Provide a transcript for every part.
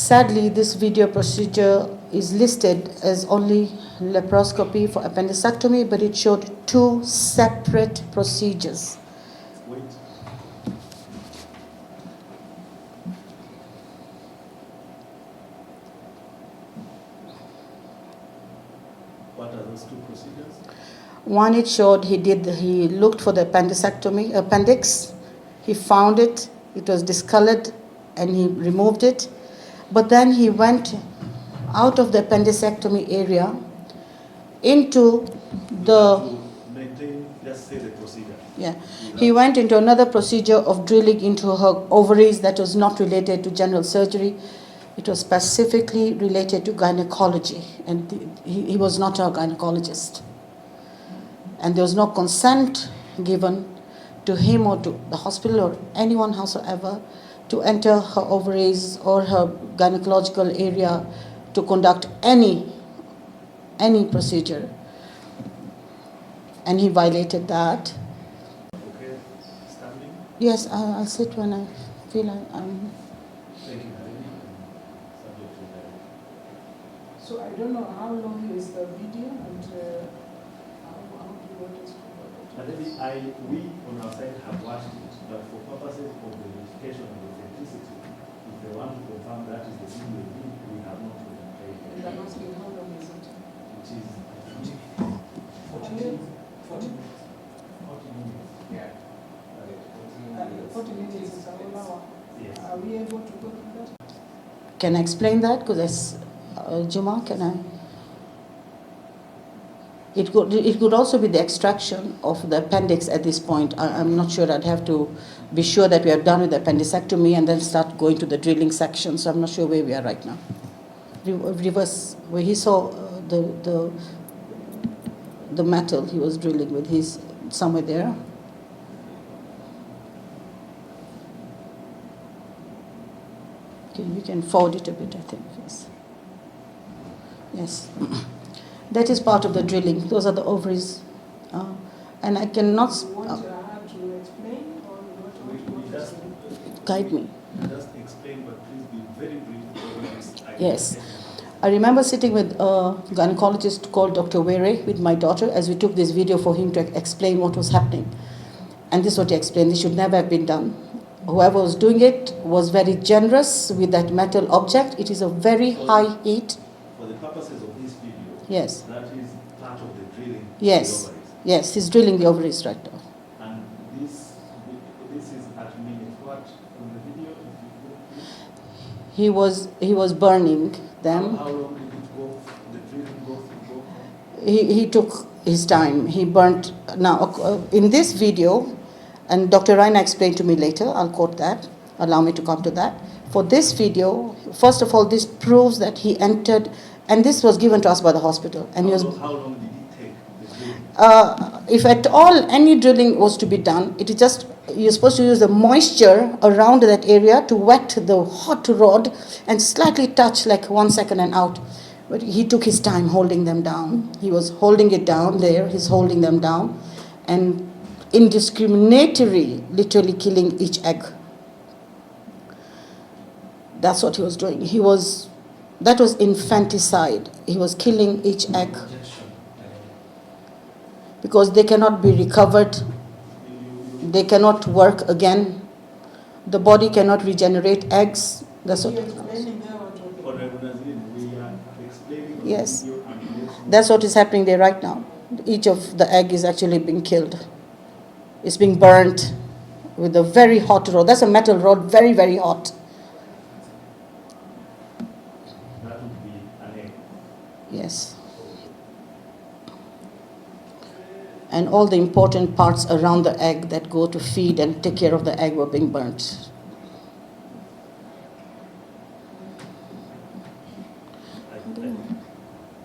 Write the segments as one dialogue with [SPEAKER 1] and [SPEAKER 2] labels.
[SPEAKER 1] Sadly, this video procedure is listed as only laparoscopy for appendectomy, but it showed two separate procedures.
[SPEAKER 2] Wait. What are those two procedures?
[SPEAKER 1] One, it showed he looked for the appendix, he found it, it was discolored, and he removed it. But then he went out of the appendectomy area into the...
[SPEAKER 2] Maintain, just say the procedure.
[SPEAKER 1] Yeah. He went into another procedure of drilling into her ovaries that was not related to general surgery. It was specifically related to gynecology, and he was not a gynecologist. And there was no consent given to him or to the hospital or anyone whatsoever to enter her ovaries or her gynecological area to conduct any procedure. And he violated that.
[SPEAKER 2] Okay, standing.
[SPEAKER 1] Yes, I'll sit when I feel I'm...
[SPEAKER 2] Thank you, Nalini. Subject to that.
[SPEAKER 1] So I don't know how long is the video and how do you want us to go about it?
[SPEAKER 2] Nalini, we on our side have watched it, but for purposes of the verification of the authenticity, if they want to confirm that is the video we have not even played.
[SPEAKER 1] And I'm asking how long is it?
[SPEAKER 2] It is
[SPEAKER 3] 40 minutes. Yeah.
[SPEAKER 1] 40 minutes is a whole hour.
[SPEAKER 2] Yes.
[SPEAKER 1] Are we able to go through that? Can I explain that? Because Juma, can I? It could also be the extraction of the appendix at this point. I'm not sure. I'd have to be sure that we are done with the appendectomy and then start going to the drilling section. So I'm not sure where we are right now. Reverse, where he saw the metal he was drilling with, he's somewhere there. Okay, we can forward it a bit, I think. Yes. Yes. That is part of the drilling. Those are the ovaries. And I cannot...
[SPEAKER 4] You want her to explain or what
[SPEAKER 2] We just
[SPEAKER 1] guide me.
[SPEAKER 2] just explain, but please be very brief.
[SPEAKER 1] Yes. I remember sitting with a gynecologist called Dr. Were with my daughter as we took this video for him to explain what was happening. And this is what he explained. This should never have been done. Whoever was doing it was very generous with that metal object. It is a very high heat.
[SPEAKER 2] For the purposes of this video,
[SPEAKER 1] Yes.
[SPEAKER 2] that is part of the drilling.
[SPEAKER 1] Yes.
[SPEAKER 2] of the ovaries.
[SPEAKER 1] Yes, he's drilling the ovaries right now.
[SPEAKER 2] And this is at minute what from the video? If you could, please?
[SPEAKER 1] He was burning them.
[SPEAKER 2] How long did it go? The drilling go through?
[SPEAKER 1] He took his time. He burnt. Now, in this video, and Dr. Raina explained to me later, I'll quote that, allow me to come to that. For this video, first of all, this proves that he entered, and this was given to us by the hospital. And
[SPEAKER 2] How long did it take the drilling?
[SPEAKER 1] if at all any drilling was to be done, it is just, you're supposed to use the moisture around that area to wet the hot rod and slightly touch like 1 second and out. But he took his time holding them down. He was holding it down there, he's holding them down, and indiscriminately, literally killing each egg. That's what he was doing. That was infanticide. He was killing each egg because they cannot be recovered. They cannot work again. The body cannot regenerate eggs. That's what.
[SPEAKER 4] you're explaining there what
[SPEAKER 2] Honorable Nazlin, we are explaining the
[SPEAKER 1] Yes.
[SPEAKER 2] video and
[SPEAKER 1] That's what is happening there right now. Each of the egg is actually being killed. It's being burnt with a very hot rod. That's a metal rod, very, very hot.
[SPEAKER 2] that would be an egg.
[SPEAKER 1] Yes. And all the important parts around the egg that go to feed and take care of the egg were being burnt.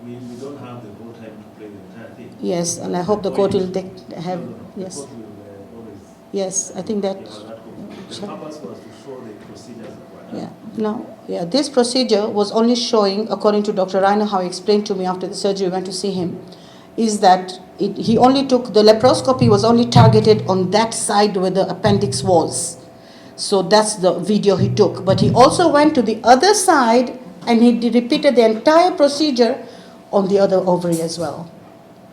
[SPEAKER 2] We don't have the whole time to play the entire thing.
[SPEAKER 1] Yes, and I hope the court will have,
[SPEAKER 2] No,
[SPEAKER 1] yes.
[SPEAKER 2] The court will always
[SPEAKER 1] Yes, I think that,
[SPEAKER 2] give us that copy. The purpose was to show the procedures that were done.
[SPEAKER 1] yeah. No, yeah, this procedure was only showing, according to Dr. Rainer, how he explained to me after the surgery, we went to see him, is that he only took, the laparoscopy was only targeted on that side where the appendix was. So that's the video he took. But he also went to the other side and he repeated the entire procedure on the other ovary as well.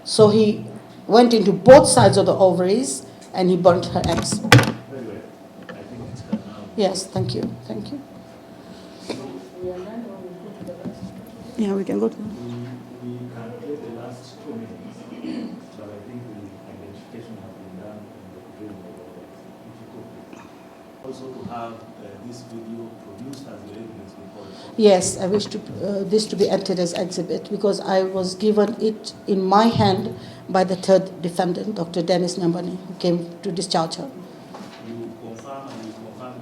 [SPEAKER 1] So he went into both sides of the ovaries and he burnt her eggs.
[SPEAKER 2] Very well. I think it's cut now.
[SPEAKER 1] Yes, thank you. Thank you.
[SPEAKER 4] We are done, or we go to the last?
[SPEAKER 1] Yeah, we can go to
[SPEAKER 2] We can play the last 2 minutes, but I think the identification has been done in the drill of the organs. If you could please. Also to have this video produced as the evidence before the court.
[SPEAKER 1] Yes, I wish to this to be entered as exhibit because I was given it in my hand by the third defendant, Dr. Dennis Nyambani, who came to discharge her.
[SPEAKER 2] You confirmed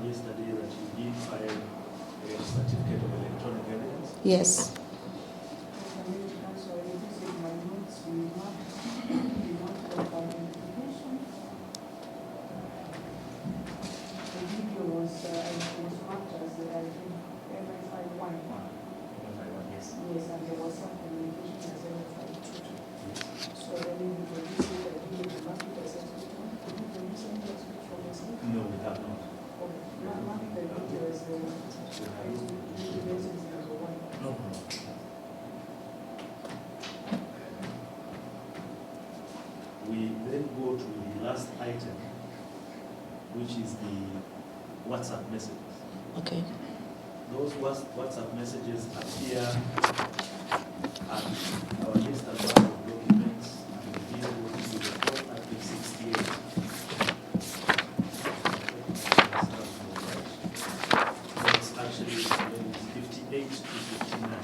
[SPEAKER 2] yesterday that you did file a certificate of electronic evidence.
[SPEAKER 1] Yes.
[SPEAKER 2] Yes.
[SPEAKER 4] Yes, and there was some communication as well as I took. So then we produced it, I did the market assessment. Did you produce any exhibit from yourself?
[SPEAKER 2] No, we have not.
[SPEAKER 4] Okay, market the video is the evidence is number one.
[SPEAKER 2] No. We then go to the last item, which is the WhatsApp messages.
[SPEAKER 1] Okay.
[SPEAKER 2] Those WhatsApp messages appear at our list and of documents and the deal with the report at page 68. That's actually 58 to 59.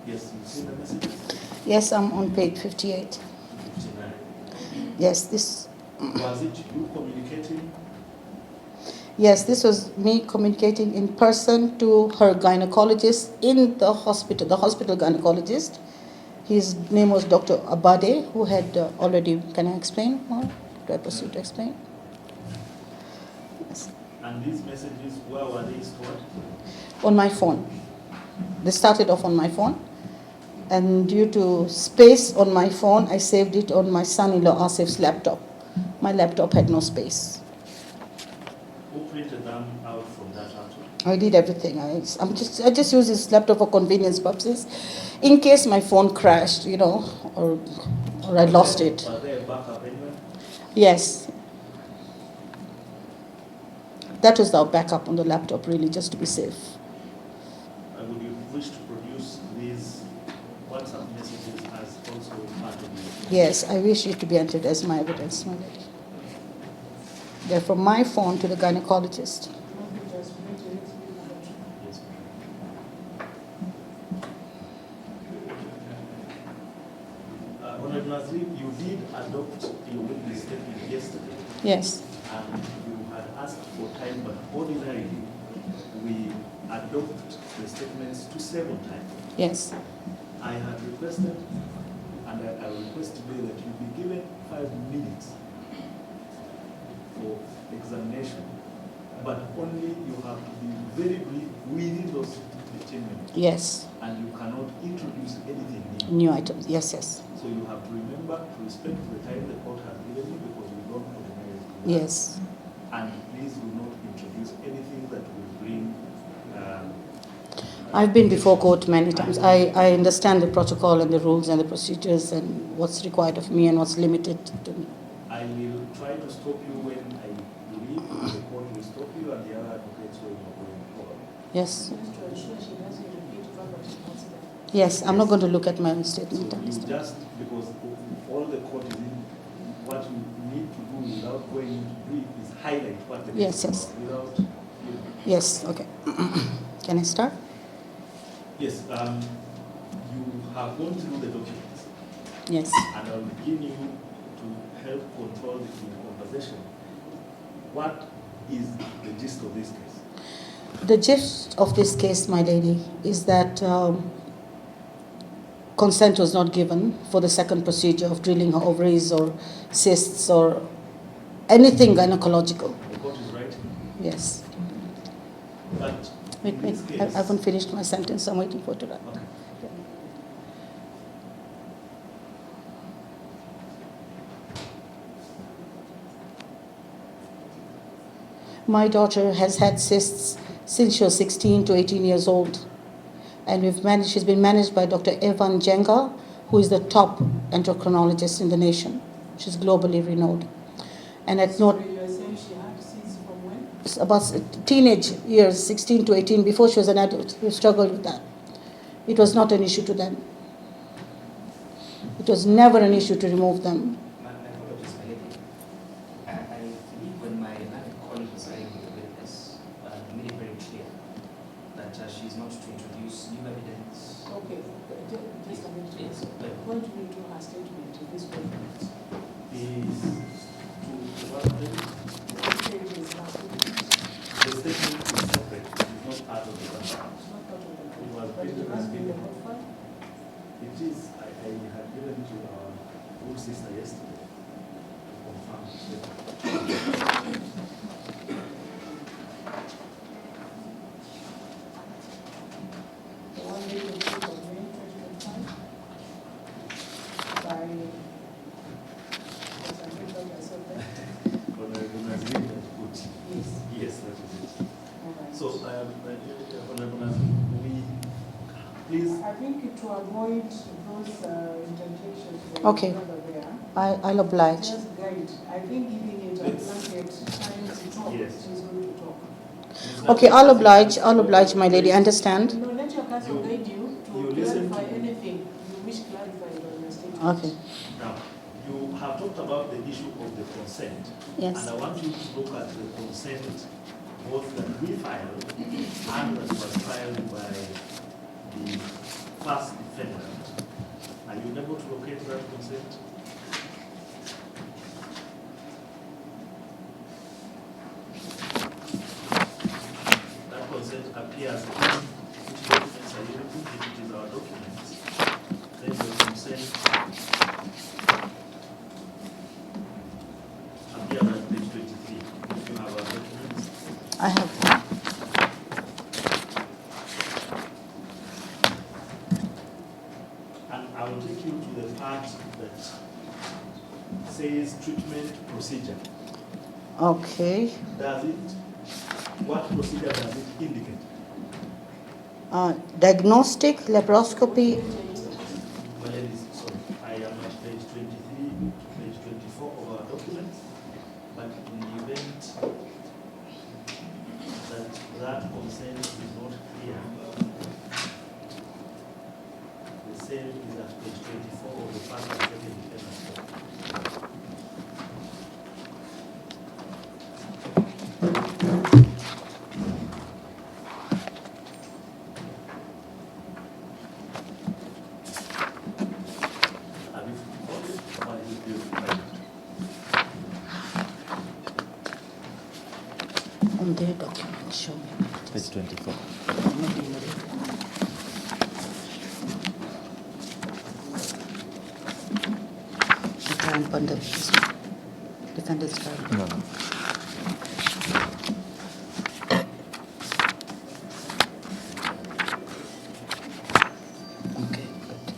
[SPEAKER 2] Yes, you see the messages?
[SPEAKER 1] Yes, I'm on page 58.
[SPEAKER 2] 59.
[SPEAKER 1] Yes, this.
[SPEAKER 2] Was it you communicating?
[SPEAKER 1] Yes, this was me communicating in person to her gynecologist in the hospital gynecologist. His name was Dr. Abade, who had already. Can I explain more? Do I proceed to explain? Yes.
[SPEAKER 2] And these messages, where were they stored?
[SPEAKER 1] On my phone. They started off on my phone. And due to space on my phone, I saved it on my son-in-law Asif's laptop. My laptop had no space.
[SPEAKER 2] Who printed them out from that laptop?
[SPEAKER 1] I did everything. I just use this laptop for convenience purposes, in case my phone crashed, or I lost it.
[SPEAKER 2] Was there a backup anywhere?
[SPEAKER 1] Yes. That was our backup on the laptop, really, just to be safe.
[SPEAKER 2] Would you wish to produce these WhatsApp messages as also part of the...
[SPEAKER 1] Yes, I wish it to be entered as my evidence, my lady. They're from my phone to the gynecologist.
[SPEAKER 2] Yes, Honorable Nazlin, you did adopt your witness statement yesterday,
[SPEAKER 1] Yes.
[SPEAKER 2] and you had asked for time, but ordinarily we adopt the statements to 7 times.
[SPEAKER 1] Yes.
[SPEAKER 2] I had requested, and I will request today that you be given 5 minutes for examination, but only you have to be very brief within those 15 minutes.
[SPEAKER 1] Yes.
[SPEAKER 2] And you cannot introduce anything new.
[SPEAKER 1] New items. Yes, yes.
[SPEAKER 2] So you have to remember to respect the time the court has given you because we don't ordinarily do that.
[SPEAKER 1] Yes.
[SPEAKER 2] And please do not introduce anything that will bring...
[SPEAKER 1] I've been before court many times. I understand the protocol and the rules and the procedures and what's required of me and what's limited to me.
[SPEAKER 2] I will try to stop you when I believe the court will stop you and the other advocates will not going forward.
[SPEAKER 1] Yes.
[SPEAKER 4] Just to ensure she doesn't repeat verbatim what's there.
[SPEAKER 1] Yes, I'm not going to look at my own statement.
[SPEAKER 2] So you just, because all the court is in, what you need to do without going into brief is highlight what the
[SPEAKER 1] Yes,
[SPEAKER 2] case is
[SPEAKER 1] yes.
[SPEAKER 2] about without...
[SPEAKER 1] Yes, okay. Can I start?
[SPEAKER 2] Yes, you have gone through the documents.
[SPEAKER 1] Yes.
[SPEAKER 2] And I'll begin you to help control the conversation. What is the gist of this case?
[SPEAKER 1] The gist of this case, my lady, is that consent was not given for the second procedure of drilling her ovaries or cysts or anything gynecological.
[SPEAKER 2] The court is right.
[SPEAKER 1] Yes.
[SPEAKER 2] But
[SPEAKER 1] Wait,
[SPEAKER 2] in
[SPEAKER 1] wait,
[SPEAKER 2] this
[SPEAKER 1] I
[SPEAKER 2] case,
[SPEAKER 1] haven't finished my sentence. I'm waiting for it to run.
[SPEAKER 2] okay.
[SPEAKER 1] My daughter has had cysts since she was 16 to 18 years old. And she's been managed by Dr. Evan Jenga, who is the top endocrinologist in the nation. She's globally renowned. And at
[SPEAKER 4] So
[SPEAKER 1] North,
[SPEAKER 4] you are saying she had cysts from when?
[SPEAKER 1] about teenage years, 16 to 18, before she was an adult, we struggled with that. It was not an issue to them. It was never an issue to remove them.
[SPEAKER 5] My apologies, my lady. I believe when my colleague was saying with this, made it very clear that she is not to introduce new evidence.
[SPEAKER 4] Okay, just a minute.
[SPEAKER 5] Yes.
[SPEAKER 4] Point me to her statement in this document.
[SPEAKER 2] Is to what the
[SPEAKER 4] What page is that?
[SPEAKER 2] statement is separate, it's not part of the contract.
[SPEAKER 4] It's not part of the
[SPEAKER 2] It was
[SPEAKER 4] but it
[SPEAKER 2] printed
[SPEAKER 4] has
[SPEAKER 2] and
[SPEAKER 4] been
[SPEAKER 2] given.
[SPEAKER 4] modified.
[SPEAKER 2] It is, I had given to our old sister yesterday to confirm the statement.
[SPEAKER 4] The one dated 5th of May 2025 by, yes, I think that I said that.
[SPEAKER 2] Honorable Nazlin has put,
[SPEAKER 4] Yes,
[SPEAKER 2] yes, that is it.
[SPEAKER 4] all right.
[SPEAKER 2] So, Honorable Nazlin, we, please,
[SPEAKER 4] I think to avoid those interjections that
[SPEAKER 1] Okay.
[SPEAKER 4] you have there,
[SPEAKER 1] I'll oblige.
[SPEAKER 4] just guide. I think giving it a blanket time to talk,
[SPEAKER 2] Yes.
[SPEAKER 4] she's going to talk.
[SPEAKER 1] Okay, I'll oblige, my lady. Understand?
[SPEAKER 4] No, let your counsel
[SPEAKER 2] You-
[SPEAKER 4] guide you
[SPEAKER 2] you
[SPEAKER 4] to
[SPEAKER 2] listen
[SPEAKER 4] clarify
[SPEAKER 2] to-
[SPEAKER 4] anything you wish clarified on your statement.
[SPEAKER 1] Okay.
[SPEAKER 2] now, you have talked about the issue of the consent.
[SPEAKER 1] Yes.
[SPEAKER 2] And I want you to look at the consent, both that we filed and that was filed by the first defendant. Are you able to locate that consent? That consent appears in which documents are you looking? If it is our documents, then the consent appears at page 23. If you have our documents,
[SPEAKER 1] I have.
[SPEAKER 2] and I will take you to the part that says treatment procedure.
[SPEAKER 1] Okay.
[SPEAKER 2] Does it, what procedure does it indicate?
[SPEAKER 1] Diagnostic, laparoscopy.
[SPEAKER 2] Well, it is, sorry, I am at page 23 to page 24 of our documents, but in the event that consent is not clear, the same is at page 24 of the first and second defendant's report. Have you got it? Or is it you find it?
[SPEAKER 1] On their document, show me.
[SPEAKER 6] Page 24.
[SPEAKER 1] Okay, I'm under defendant's file.
[SPEAKER 6] No, no.
[SPEAKER 1] Okay, good.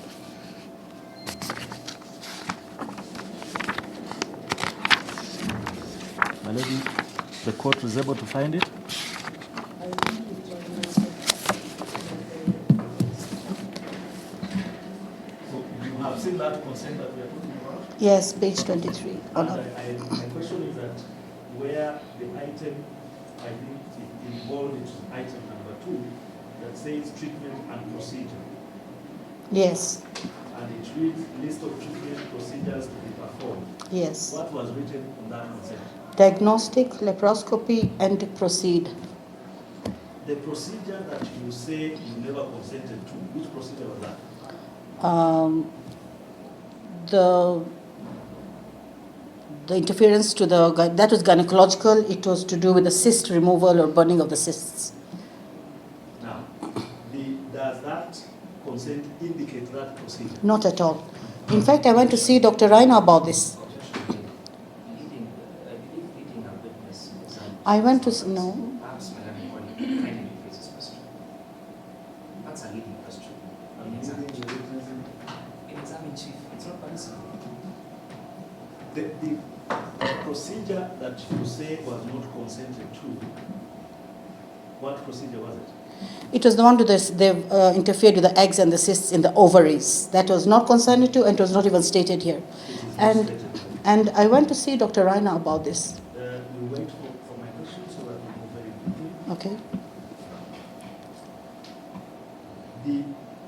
[SPEAKER 6] My lady, the court was able to find it?
[SPEAKER 4] I think it was
[SPEAKER 2] So you have seen that consent that we are talking about?
[SPEAKER 1] Yes, page 23.
[SPEAKER 2] And
[SPEAKER 1] Honor.
[SPEAKER 2] my question is that where the item, I think it involved it item number 2, that says treatment and procedure.
[SPEAKER 1] Yes,
[SPEAKER 2] And it reads list of treatment procedures to be performed.
[SPEAKER 1] yes.
[SPEAKER 2] What was written on that consent?
[SPEAKER 1] Diagnostic, laparoscopy, and proceed.
[SPEAKER 2] The procedure that you say you never consented to, which procedure was that?
[SPEAKER 1] The interference to that was gynecological. It was to do with the cyst removal or burning of the cysts.
[SPEAKER 2] Now, does that consent indicate that procedure?
[SPEAKER 1] Not at all. In fact, I went to see Dr. Raina about this.
[SPEAKER 5] I believe leading our witness,
[SPEAKER 1] I went to no.
[SPEAKER 5] perhaps Madam Colleague, kindly
[SPEAKER 2] The procedure that you say was not consented to, what procedure was it?
[SPEAKER 1] It was the one they interfered with the eggs and the cysts in the ovaries. That was not consented to, and it was not even stated here.
[SPEAKER 2] It is not
[SPEAKER 1] And
[SPEAKER 2] stated.
[SPEAKER 1] and I went to see Dr. Raina about this.
[SPEAKER 2] We wait for my question so that we move very quickly.
[SPEAKER 1] Okay.
[SPEAKER 2] The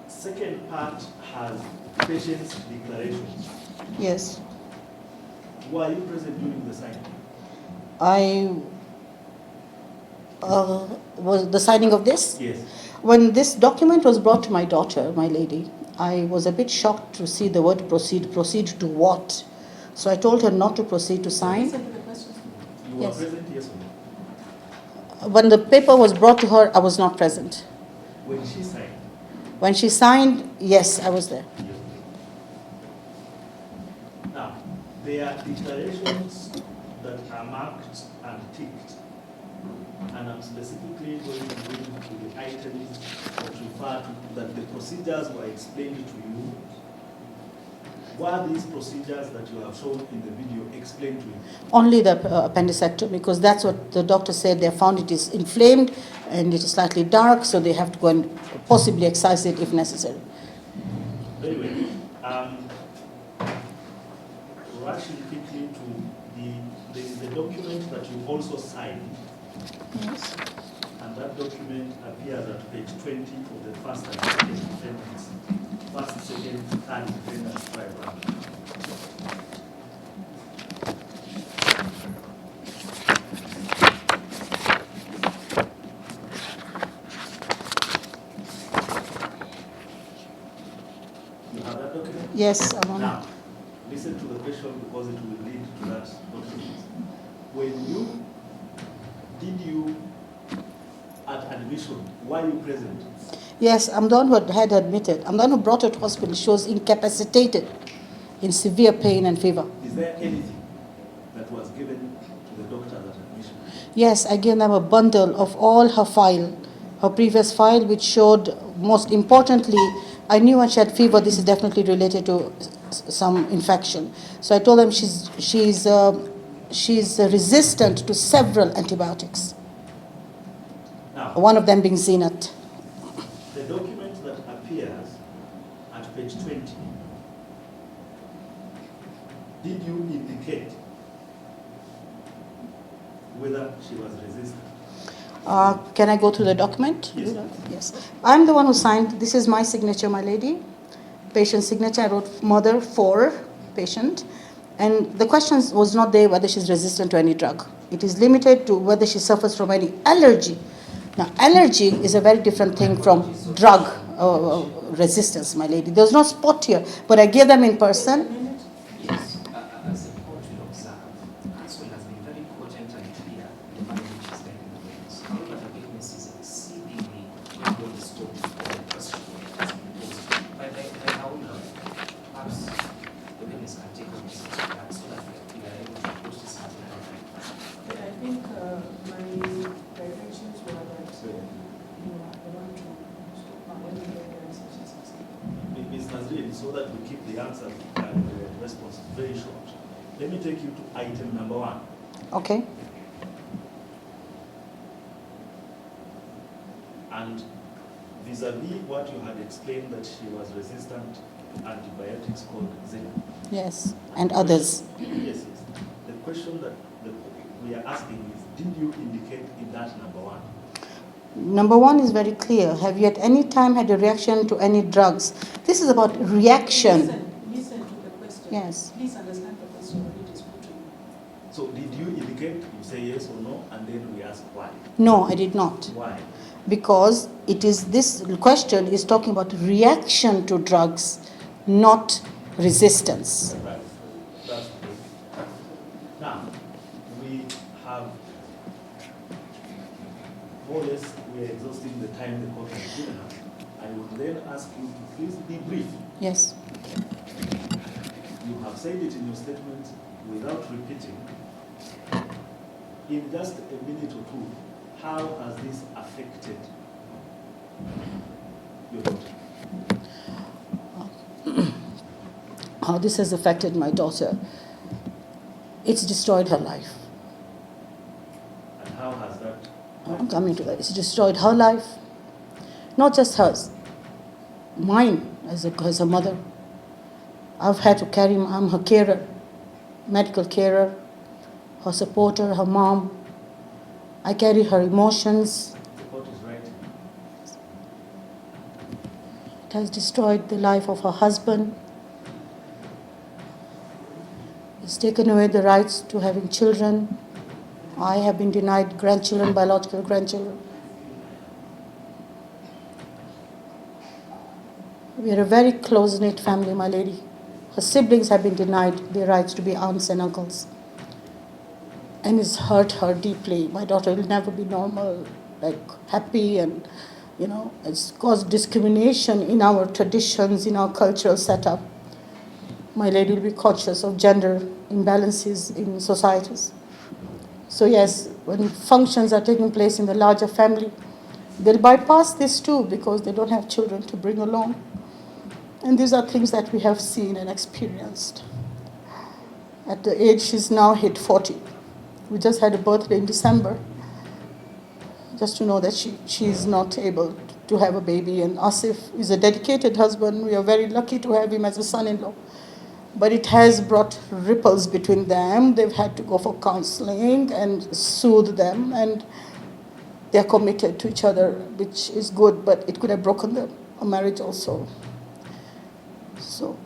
[SPEAKER 2] second part has patient's declarations.
[SPEAKER 1] Yes.
[SPEAKER 2] Were you present during the signing?
[SPEAKER 1] I was the signing of this.
[SPEAKER 2] Yes.
[SPEAKER 1] When this document was brought to my daughter, my lady, I was a bit shocked to see the word proceed. Proceed to what? So I told her not to proceed to sign.
[SPEAKER 4] Listen to the questions.
[SPEAKER 2] You were
[SPEAKER 1] Yes.
[SPEAKER 2] present, yes or no?
[SPEAKER 1] When the paper was brought to her, I was not present.
[SPEAKER 2] When she signed?
[SPEAKER 1] When she signed, yes, I was there.
[SPEAKER 2] Yes. Now, there are declarations that are marked and ticked, and I'm specifically going to go into the items that refer to that the procedures were explained to you. Were these procedures that you have shown in the video explained to you?
[SPEAKER 1] Only the appendectomy, because that's what the doctor said. They found it is inflamed and it is slightly dark, so they have to go and possibly excise it if necessary.
[SPEAKER 2] Anyway, rushing quickly to the document that you also signed,
[SPEAKER 1] Yes.
[SPEAKER 2] and that document appears at page 20 of the first and second appendix. First, second, third appendix paragraph. You have that document?
[SPEAKER 1] Yes, I'm on.
[SPEAKER 2] Now, listen to the question because it will lead to that document. Did you, at admission, were you present?
[SPEAKER 1] Yes, I'm the one who had admitted. I'm the one who brought her to hospital. She was incapacitated, in severe pain and fever.
[SPEAKER 2] Is there anything that was given to the doctor at admission?
[SPEAKER 1] Yes, I gave them a bundle of all her file, her previous file, which showed, most importantly, I knew when she had fever, this is definitely related to some infection. So I told them she's resistant to several antibiotics.
[SPEAKER 2] Now,
[SPEAKER 1] One of them being Zenat.
[SPEAKER 2] the document that appears at page 20, did you indicate whether she was resistant?
[SPEAKER 1] Can I go through the document?
[SPEAKER 2] Yes.
[SPEAKER 1] Yes. I'm the one who signed. This is my signature, my lady. Patient signature. I wrote mother for patient. And the question was not there whether she's resistant to any drug. It is limited to whether she suffers from any allergy. Now, allergy is a very different thing from drug resistance, my lady. There's no spot here, but I gave them in person.
[SPEAKER 5] Yes, as a court will observe, Nazlin has been very cogent and clear in the manner in which she's making the witness. However, the witness is exceedingly well the scope of the question that has been posed by her own lawyer. Perhaps the witness can take over that so that we are able to push this matter further.
[SPEAKER 4] But I think my directions were that you are the one to stop my own organizations.
[SPEAKER 2] Ms. Nazlin, so that we keep the answer and the response very short, let me take you to item number 1.
[SPEAKER 1] Okay.
[SPEAKER 2] And vis-a-vis what you had explained that she was resistant to antibiotics called Zenat.
[SPEAKER 1] Yes. And others.
[SPEAKER 2] Yes. The question that we are asking is, did you indicate in that number 1?
[SPEAKER 1] Number 1 is very clear. Have you at any time had a reaction to any drugs? This is about reaction.
[SPEAKER 4] Listen to the question.
[SPEAKER 1] Yes.
[SPEAKER 4] Please understand the question when it is put to you.
[SPEAKER 2] So did you indicate, you say yes or no, and then we ask why?
[SPEAKER 1] No, I did not.
[SPEAKER 2] Why?
[SPEAKER 1] Because this question is talking about reaction to drugs, not resistance.
[SPEAKER 2] Right. That's good. Now, we have more or less, we are exhausting the time the court has given us. I would then ask you to please be brief.
[SPEAKER 1] Yes.
[SPEAKER 2] You have said it in your statement without repeating. In just a minute or two, how has this affected your daughter?
[SPEAKER 1] How this has affected my daughter. It's destroyed her life.
[SPEAKER 2] And how has that?
[SPEAKER 1] I'm coming to that. It's destroyed her life, not just hers, mine as a mother. I've had to carry, I'm her carer, medical carer, her supporter, her mom. I carry her emotions.
[SPEAKER 2] Support is right.
[SPEAKER 1] It has destroyed the life of her husband. It's taken away the rights to having children. I have been denied grandchildren, biological grandchildren. We are a very close-knit family, my lady. Her siblings have been denied their rights to be aunts and uncles. And it's hurt her deeply. My daughter will never be normal, like happy, and it's caused discrimination in our traditions, in our cultural setup. My lady will be conscious of gender imbalances in societies. So yes, when functions are taking place in the larger family, they'll bypass this too because they don't have children to bring along. And these are things that we have seen and experienced. At the age she's now hit 40. We just had a birthday in December. Just to know that she is not able to have a baby. And Asif is a dedicated husband. We are very lucky to have him as a son-in-law. But it has brought ripples between them. They've had to go for counseling and soothe them. And they're committed to each other, which is good. But it could have broken a marriage also. So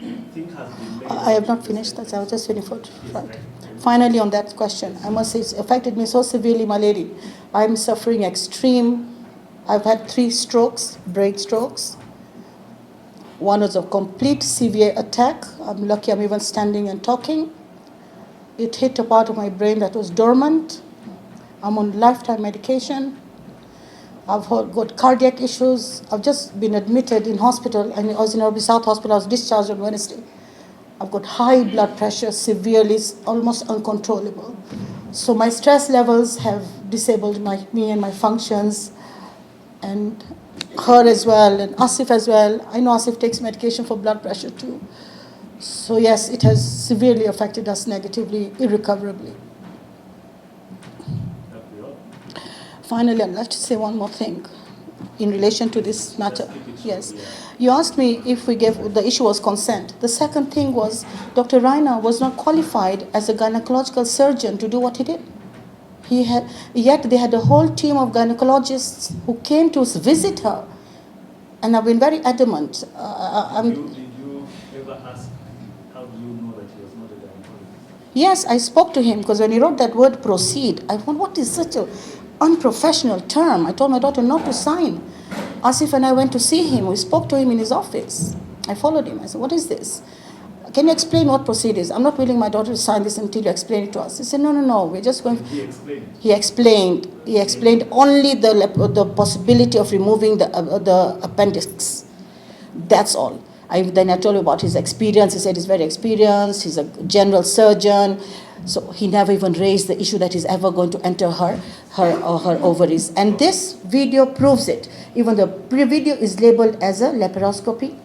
[SPEAKER 2] The thing has been made.
[SPEAKER 1] I have not finished. I was just finishing. Right. Finally, on that question, I must say it's affected me so severely, my lady. I'm suffering extreme. I've had 3 strokes, brain strokes. One was a complete severe attack. I'm lucky I'm even standing and talking. It hit a part of my brain that was dormant. I'm on lifetime medication. I've got cardiac issues. I've just been admitted in hospital. I was in Urban South Hospital. I was discharged on Wednesday. I've got high blood pressure, severely, almost uncontrollable. So my stress levels have disabled me and my functions, and her as well, and Asif as well. I know Asif takes medication for blood pressure too. So yes, it has severely affected us negatively, irrecoverably. Finally, I'd like to say one more thing in relation to this matter. Yes. You asked me if the issue was consent. The second thing was Dr. Raina was not qualified as a gynecological surgeon to do what he did. Yet they had a whole team of gynecologists who came to visit her. And I've been very adamant.
[SPEAKER 2] Did you ever ask, how do you know that he was not a gynecologist?
[SPEAKER 1] Yes, I spoke to him because when he wrote that word proceed, I thought, what is such an unprofessional term? I told my daughter not to sign. Asif and I went to see him. We spoke to him in his office. I followed him. I said, what is this? Can you explain what proceed is? I'm not willing my daughter to sign this until you explain it to us. He said, no, we're just going.
[SPEAKER 2] He explained.
[SPEAKER 1] He explained only the possibility of removing the appendix. That's all. Then I told him about his experience. He said he's very experienced. He's a general surgeon. So he never even raised the issue that he's ever going to enter her ovaries. And this video proves it. Even the video is labeled as a laparoscopy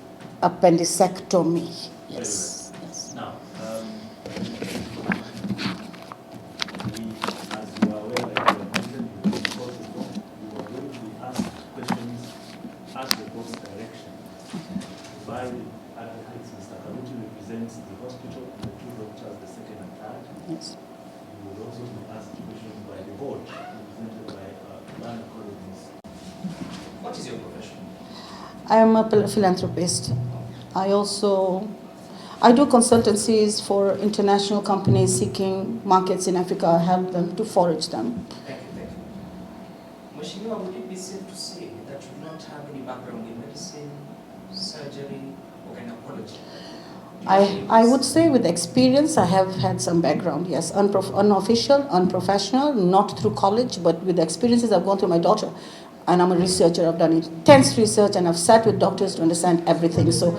[SPEAKER 1] appendicectomy. Yes.
[SPEAKER 2] Now, as you are aware, like you mentioned in the course before, you were going to be asked questions at the board's direction by the advocates. Mr. Karuti represents the hospital, the 2 doctors, the second and third.
[SPEAKER 1] Yes.
[SPEAKER 2] You will also be asked questions by the board, represented by gynecologists.
[SPEAKER 5] What is your profession?
[SPEAKER 1] I am a philanthropist. I do consultancies for international companies seeking markets in Africa. I help them to forage them.
[SPEAKER 5] Thank you. Mheshimiwa, would it be safe to say that you do not have any background in medicine, surgery, or gynecology?
[SPEAKER 1] I would say with experience, I have had some background, yes. Unofficial, unprofessional, not through college, but with the experiences I've gone through my daughter. And I'm a researcher. I've done intense research, and I've sat with doctors to understand everything. So,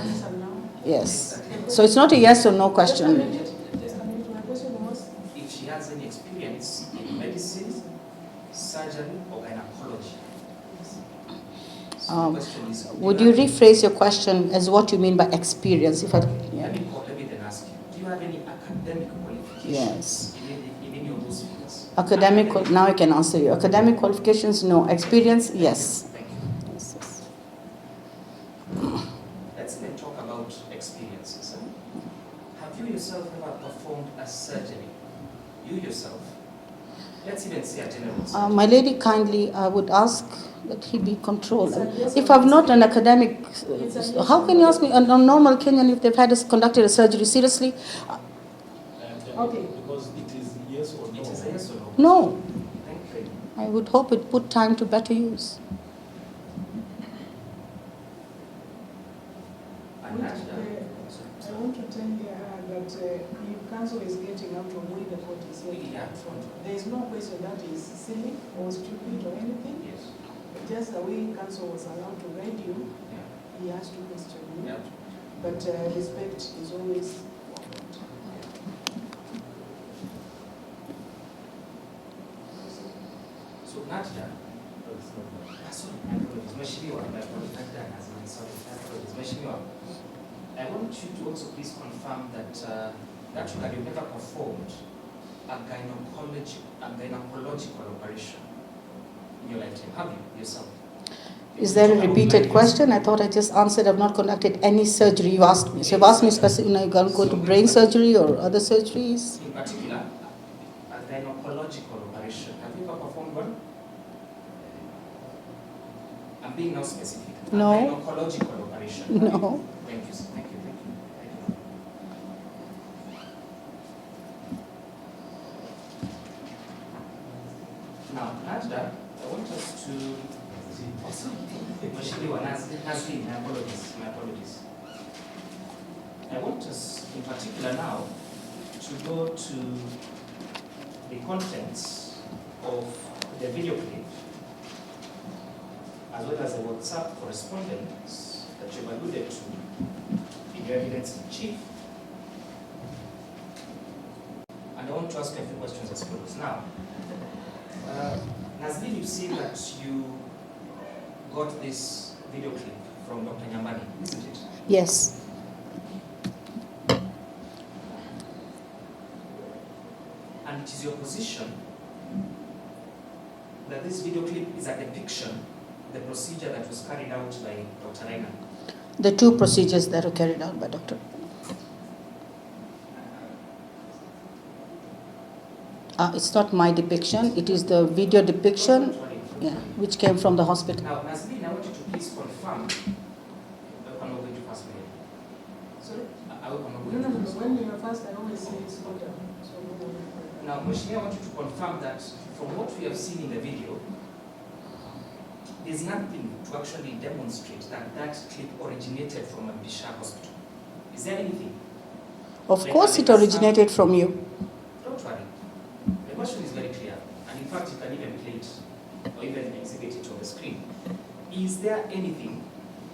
[SPEAKER 1] yes. So it's not a yes or no question.
[SPEAKER 4] My question was,
[SPEAKER 5] If she has any experience in medicine, surgery, or gynecology. So the question is,
[SPEAKER 1] Would you rephrase your question as what you mean by experience?
[SPEAKER 5] Let me
[SPEAKER 1] Yes.
[SPEAKER 5] in any of those fields?
[SPEAKER 1] Academic, now I can answer you. Academic qualifications, no. Experience, yes.
[SPEAKER 5] Thank you.
[SPEAKER 1] Yes, yes.
[SPEAKER 5] Let's then talk about experiences. Have you yourself ever performed a surgery? You yourself? Let's even say a general surgery.
[SPEAKER 1] My lady, kindly, I would ask that he be controlled. If I'm not an academic, how can you ask me, a normal Kenyan, if they've conducted a surgery? Seriously?
[SPEAKER 4] Okay.
[SPEAKER 2] Because it is yes or no.
[SPEAKER 5] It is a yes or no?
[SPEAKER 1] No.
[SPEAKER 5] Thank you.
[SPEAKER 1] I would hope it put time to better use.
[SPEAKER 5] And that,
[SPEAKER 4] I want to tell you that if council is getting up from where the court is yet.
[SPEAKER 5] yeah,
[SPEAKER 4] There is no question that is silly or stupid or anything.
[SPEAKER 5] yes.
[SPEAKER 4] Just the way council was allowed to guide you,
[SPEAKER 5] Yeah.
[SPEAKER 4] he has to question you.
[SPEAKER 5] Yeah.
[SPEAKER 4] But respect is always welcomed.
[SPEAKER 5] So Nadja,
[SPEAKER 2] That's not right.
[SPEAKER 5] sorry, my apologies. Mheshimiwa, my apologies. Nadja, sorry, my apologies. Mheshimiwa, I want you to also please confirm that that you never performed a gynecological operation in your lifetime, have you yourself?
[SPEAKER 1] Is there a repeated question? I thought I just answered. I've not conducted any surgery. You asked me. So you've asked me specifically, are you going to go to brain surgery or other surgeries?
[SPEAKER 5] In particular, a gynecological operation. Have you ever performed one? I'm being now specific.
[SPEAKER 1] No.
[SPEAKER 5] A gynecological operation.
[SPEAKER 1] No.
[SPEAKER 5] Thank you, sir. Thank you. Thank you. Thank you. Now, Najda, I want us to Mheshimiwa Nazlin, my apologies. My apologies. I want us, in particular now, to go to the contents of the video clip, as well as the WhatsApp correspondence that you've alluded to in your evidence in chief. And I want to ask you a few questions as follows. Now, Nazlin, you see that you got this video clip from Dr. Nyambani, isn't it?
[SPEAKER 1] Yes.
[SPEAKER 5] And it is your position that this video clip is a depiction of the procedure that was carried out by Dr. Raina.
[SPEAKER 1] The two procedures that were carried out by Dr. It's not my depiction. It is the video depiction, yeah, which came from the hospital.
[SPEAKER 5] Now, Nazlin, I want you to please confirm. I'm not going to pass me.
[SPEAKER 4] Sorry?
[SPEAKER 5] I will not
[SPEAKER 4] No,
[SPEAKER 5] going
[SPEAKER 4] no,
[SPEAKER 5] to
[SPEAKER 4] no.
[SPEAKER 5] pass.
[SPEAKER 4] When you are first, I always say slow down. So no one will-
[SPEAKER 5] Now, Mheshimiwa, I want you to confirm that from what we have seen in the video, there's nothing to actually demonstrate that that clip originated from a Bisha hospital. Is there anything?
[SPEAKER 1] Of course, it originated from you.
[SPEAKER 5] Don't worry. The question is very clear. And in fact, you can even play it or even exhibit it on the screen. Is there anything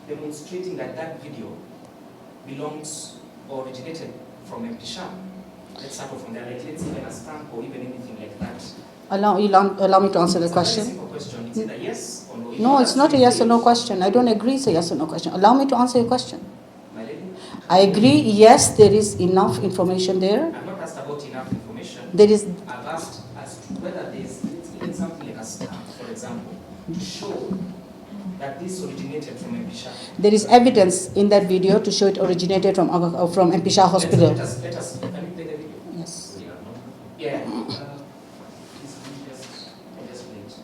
[SPEAKER 5] demonstrating that that video belongs or originated from Bisha? Let's start off from there. Like, let's even a stamp or even anything like that.
[SPEAKER 1] Allow me to answer the
[SPEAKER 5] It's a very
[SPEAKER 1] question.
[SPEAKER 5] simple question. It's either yes or no. If
[SPEAKER 1] No,
[SPEAKER 5] you
[SPEAKER 1] it's not a
[SPEAKER 5] answer
[SPEAKER 1] yes or no
[SPEAKER 5] yes,
[SPEAKER 1] question. I don't agree it's a yes or no question. Allow me to answer your question.
[SPEAKER 5] My lady,
[SPEAKER 1] I agree, yes, there is enough information there.
[SPEAKER 5] I've not asked about enough information.
[SPEAKER 1] There is,
[SPEAKER 5] I've asked as to whether there's even something like a stamp, for example, to show that this originated from Bisha.
[SPEAKER 1] there is evidence in that video to show it originated from MP Shah Hospital.
[SPEAKER 5] Let us, can you play the video?
[SPEAKER 1] Yes.
[SPEAKER 5] Yeah. Please, can you just play it?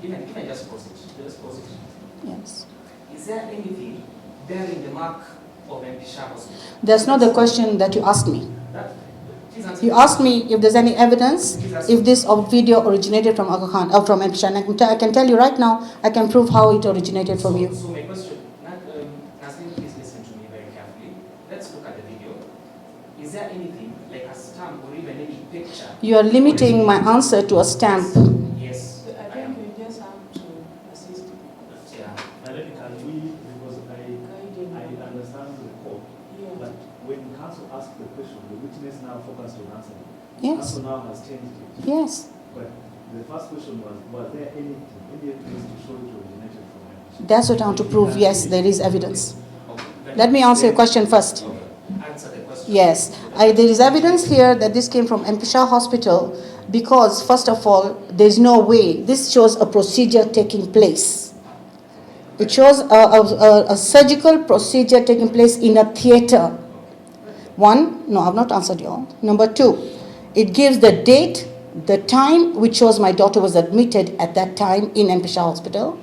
[SPEAKER 5] Can I just pause it? Just pause it.
[SPEAKER 1] Yes.
[SPEAKER 5] Is there anything bearing the mark of MP Shah Hospital?
[SPEAKER 1] That's not the question that you asked me.
[SPEAKER 5] That, please answer
[SPEAKER 1] You
[SPEAKER 5] the
[SPEAKER 1] asked me if there's any evidence if this video originated from Aga Khan or from MP Shah. And I can tell you right now, I can prove how it originated from you.
[SPEAKER 5] So my question, Nazlin, please listen to me very carefully. Let's look at the video. Is there anything like a stamp or even any picture?
[SPEAKER 1] You are limiting my answer to a stamp.
[SPEAKER 5] Yes,
[SPEAKER 4] I
[SPEAKER 5] I am.
[SPEAKER 4] think you just have to assist
[SPEAKER 5] Yeah.
[SPEAKER 2] My lady, can we, because I
[SPEAKER 4] guiding.
[SPEAKER 2] understand the code, But when counsel asked the question, the witness now focused on answering.
[SPEAKER 1] Yes.
[SPEAKER 2] Counsel now has changed it.
[SPEAKER 1] Yes.
[SPEAKER 2] But the first question was there any evidence to show it originated from him?
[SPEAKER 1] That's what I want to prove. Yes, there is evidence.
[SPEAKER 5] Okay.
[SPEAKER 1] Let me answer your question first.
[SPEAKER 5] Okay. Answer the question.
[SPEAKER 1] Yes, there is evidence here that this came from Empisha Hospital because, first of all, there's no way. This shows a procedure taking place. It shows a surgical procedure taking place in a theater. One, no, I've not answered you all. Number two, it gives the date, the time, which shows my daughter was admitted at that time in Empisha Hospital.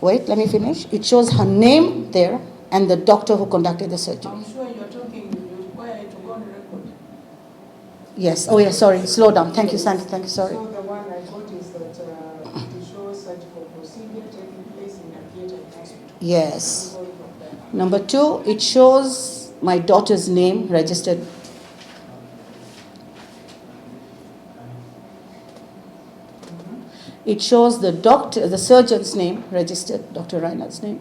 [SPEAKER 1] Wait, let me finish. It shows her name there and the doctor who conducted the surgery.
[SPEAKER 4] I'm sure you're talking, you require it to go on record.
[SPEAKER 1] Yes. Oh, yeah, sorry. Slow down. Thank you, Sandy. Thank you, sorry.
[SPEAKER 4] So the one I got is that it shows surgical procedure taking place in a theater in hospital.
[SPEAKER 1] Yes. Number two, it shows my daughter's name registered. It shows the surgeon's name registered, Dr. Reinhardt's name.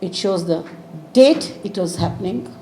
[SPEAKER 1] It shows the date it was happening.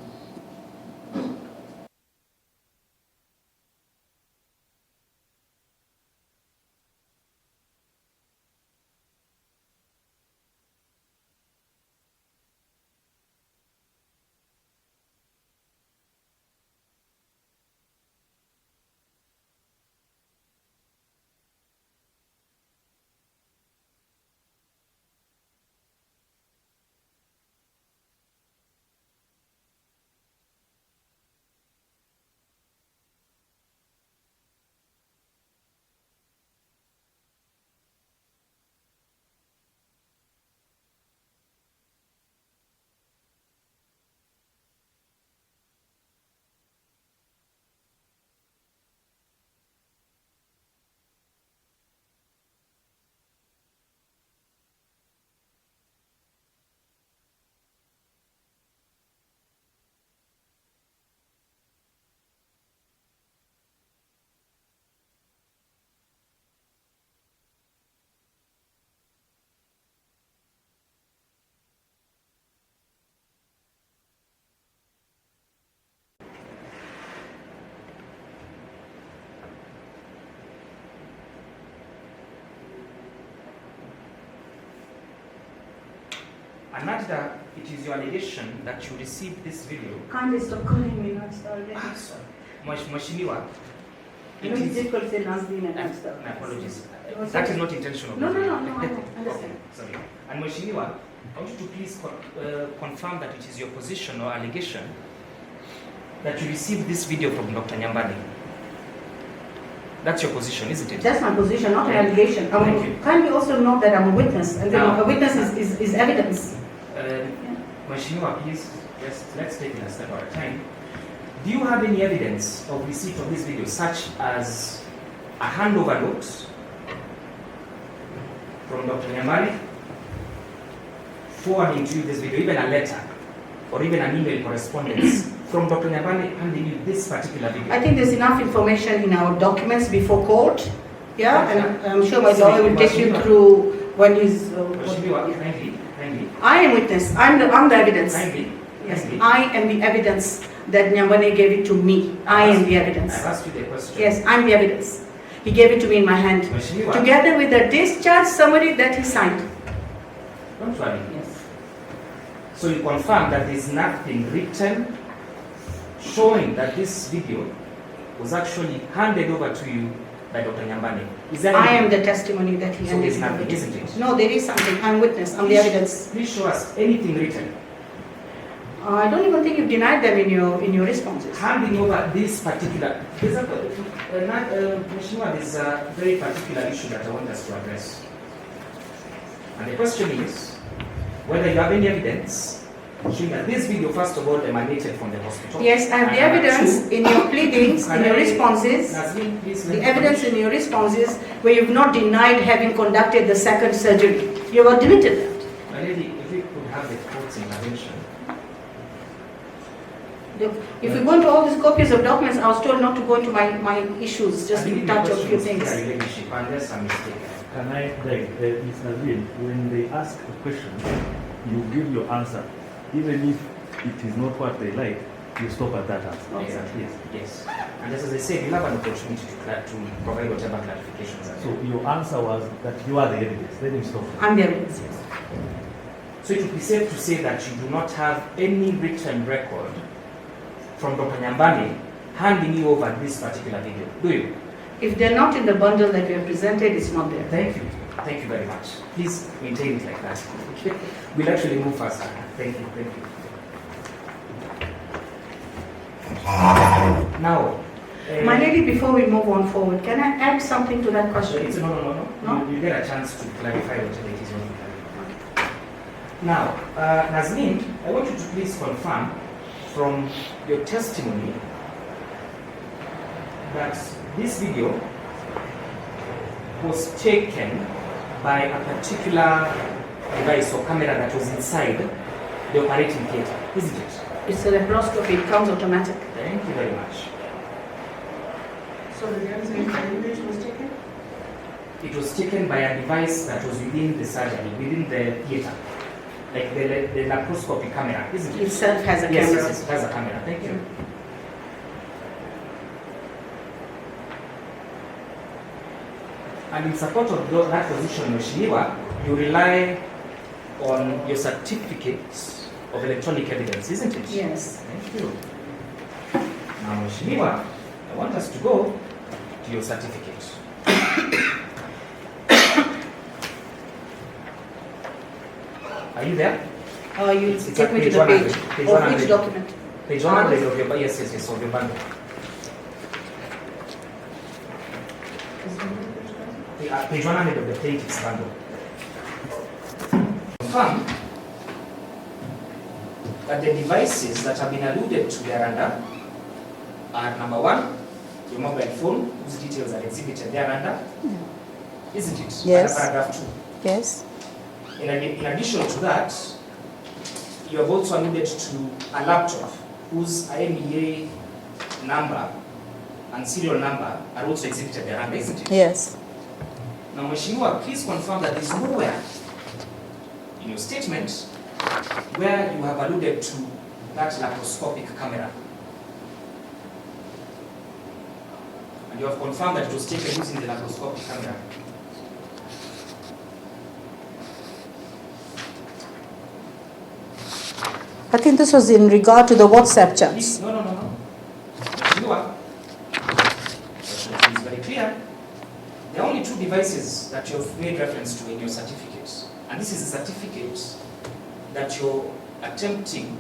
[SPEAKER 5] Another, it is your allegation that you received this video.
[SPEAKER 7] Kindly stop calling me Natstar already.
[SPEAKER 5] Sorry. Mheshimiwa,
[SPEAKER 7] I know it's difficult to say Nazlin and
[SPEAKER 5] my
[SPEAKER 7] Natstar.
[SPEAKER 5] apologies.
[SPEAKER 7] was
[SPEAKER 5] That is
[SPEAKER 7] okay.
[SPEAKER 5] not intentional.
[SPEAKER 7] No, I know,
[SPEAKER 5] Okay,
[SPEAKER 7] understand.
[SPEAKER 5] sorry. And Mheshimiwa, I want you to please confirm that it is your position or allegation that you received this video from Dr. Nyambani. That's your position, isn't it?
[SPEAKER 7] That's my position, not an allegation.
[SPEAKER 5] Thank you.
[SPEAKER 7] Kindly also note that I'm a witness, and then
[SPEAKER 5] Now-
[SPEAKER 7] a witness is evidence.
[SPEAKER 5] Mheshimiwa, please, let's take it a step at a time. Do you have any evidence of receipt of this video, such as a handover note from Dr. Nyambani forwarding to you this video, even a letter, or even an email correspondence from Dr. Nyambani handing you this particular video?
[SPEAKER 7] I think there's enough information in our documents before court. Yeah, and I'm sure my lawyer will take you through when he's.
[SPEAKER 5] Mheshimiwa,
[SPEAKER 7] yeah.
[SPEAKER 5] kindly.
[SPEAKER 7] I am witness. I'm the evidence.
[SPEAKER 5] Kindly.
[SPEAKER 7] Yes,
[SPEAKER 5] Kindly.
[SPEAKER 7] I am the evidence that Nyambani gave it to me. I am the evidence.
[SPEAKER 5] I've asked you the question.
[SPEAKER 7] Yes, I'm the evidence. He gave it to me in my hand,
[SPEAKER 5] Mheshimiwa,
[SPEAKER 7] together with the discharge summary that he signed.
[SPEAKER 5] don't worry.
[SPEAKER 7] Yes.
[SPEAKER 5] So you confirm that there's nothing written showing that this video was actually handed over to you by Dr. Nyambani. Is that
[SPEAKER 7] I am the testimony that he
[SPEAKER 5] So
[SPEAKER 7] handed
[SPEAKER 5] there's
[SPEAKER 7] over
[SPEAKER 5] nothing,
[SPEAKER 7] to
[SPEAKER 5] isn't
[SPEAKER 7] me.
[SPEAKER 5] it?
[SPEAKER 7] No, there is something. I'm witness. I'm the evidence.
[SPEAKER 5] Please show us anything written
[SPEAKER 7] I don't even think you've denied them in your responses.
[SPEAKER 5] handing over this particular. Mheshimiwa, there's a very particular issue that I want us to address. And the question is whether you have any evidence showing that this video, first of all, emanated from the hospital.
[SPEAKER 7] Yes, I have the
[SPEAKER 5] And number
[SPEAKER 7] evidence
[SPEAKER 5] two,
[SPEAKER 7] in your pleadings, in your responses.
[SPEAKER 5] Nazlin, please let
[SPEAKER 7] The
[SPEAKER 5] me
[SPEAKER 7] evidence
[SPEAKER 5] finish.
[SPEAKER 7] in your responses where you've not denied having conducted the second surgery. You have admitted that.
[SPEAKER 5] My lady, if we could have the court's intervention.
[SPEAKER 7] Look, if we go into all these copies of documents, I was told not to go into my issues, just to touch on a few things.
[SPEAKER 5] Relationship, and there's some mistake.
[SPEAKER 2] Can I beg, Ms. Nazlin, when they ask a question, you give your answer. Even if it is not what they like, you stop at that answer.
[SPEAKER 7] Okay.
[SPEAKER 2] Yes.
[SPEAKER 5] Yes. And as I said, you'll have an opportunity to provide whatever clarifications are.
[SPEAKER 2] So your answer was that you are the evidence. Then you stop.
[SPEAKER 7] I'm the evidence, yes.
[SPEAKER 5] So it would be safe to say that you do not have any written record from Dr. Nyambane handing you over this particular video, do you?
[SPEAKER 7] If they're not in the bundle that we have presented, it's not there.
[SPEAKER 5] Thank you. Thank you very much. Please maintain it like that. Okay? We'll actually move faster. Thank you. Thank you. Now,
[SPEAKER 7] My lady, before we move on forward, can I add something to that question?
[SPEAKER 5] No. You get a chance to clarify whatever it is you want to clarify. Now, Nazlin, I want you to please confirm from your testimony that this video was taken by a particular device or camera that was inside the operating theater, isn't it?
[SPEAKER 7] It's a laparoscopy, it comes automatic.
[SPEAKER 5] Thank you very much.
[SPEAKER 7] So the image was taken?
[SPEAKER 5] It was taken by a device that was within the surgery, within the theater, like the laparoscopic camera, isn't it?
[SPEAKER 7] Itself has a
[SPEAKER 5] Yes,
[SPEAKER 7] camera.
[SPEAKER 5] yes, it has a camera. Thank you. And in support of that position, Mheshimiwa, you rely on your certificate of electronic evidence, isn't it?
[SPEAKER 7] Yes.
[SPEAKER 5] Thank you. Now, Mheshimiwa, I want us to go to your certificate. Are you there?
[SPEAKER 7] You
[SPEAKER 5] It's
[SPEAKER 7] take
[SPEAKER 5] at
[SPEAKER 7] me to
[SPEAKER 5] page
[SPEAKER 7] the
[SPEAKER 5] 100,
[SPEAKER 7] page.
[SPEAKER 5] page
[SPEAKER 7] Of
[SPEAKER 5] 100.
[SPEAKER 7] which document?
[SPEAKER 5] Page 100 of your, yes, of your bundle. Page 100 of the plaintiff's bundle. Confirm that the devices that have been alluded to thereunder are number one, your mobile phone, whose details are exhibited thereunder, isn't it?
[SPEAKER 1] Yes.
[SPEAKER 5] Under paragraph 2.
[SPEAKER 1] Yes.
[SPEAKER 5] In addition to that, you have also alluded to a laptop whose IMEA number and serial number are also exhibited thereunder, isn't it?
[SPEAKER 1] Yes.
[SPEAKER 5] Now, Mheshimiwa, please confirm that there is nowhere in your statement where you have alluded to that laparoscopic camera. And you have confirmed that it was taken using the laparoscopic camera.
[SPEAKER 1] I think this was in regard to the WhatsApp chats.
[SPEAKER 5] No. Mheshimiwa, question is very clear. There are only two devices that you have made reference to in your certificate. And this is a certificate that you're attempting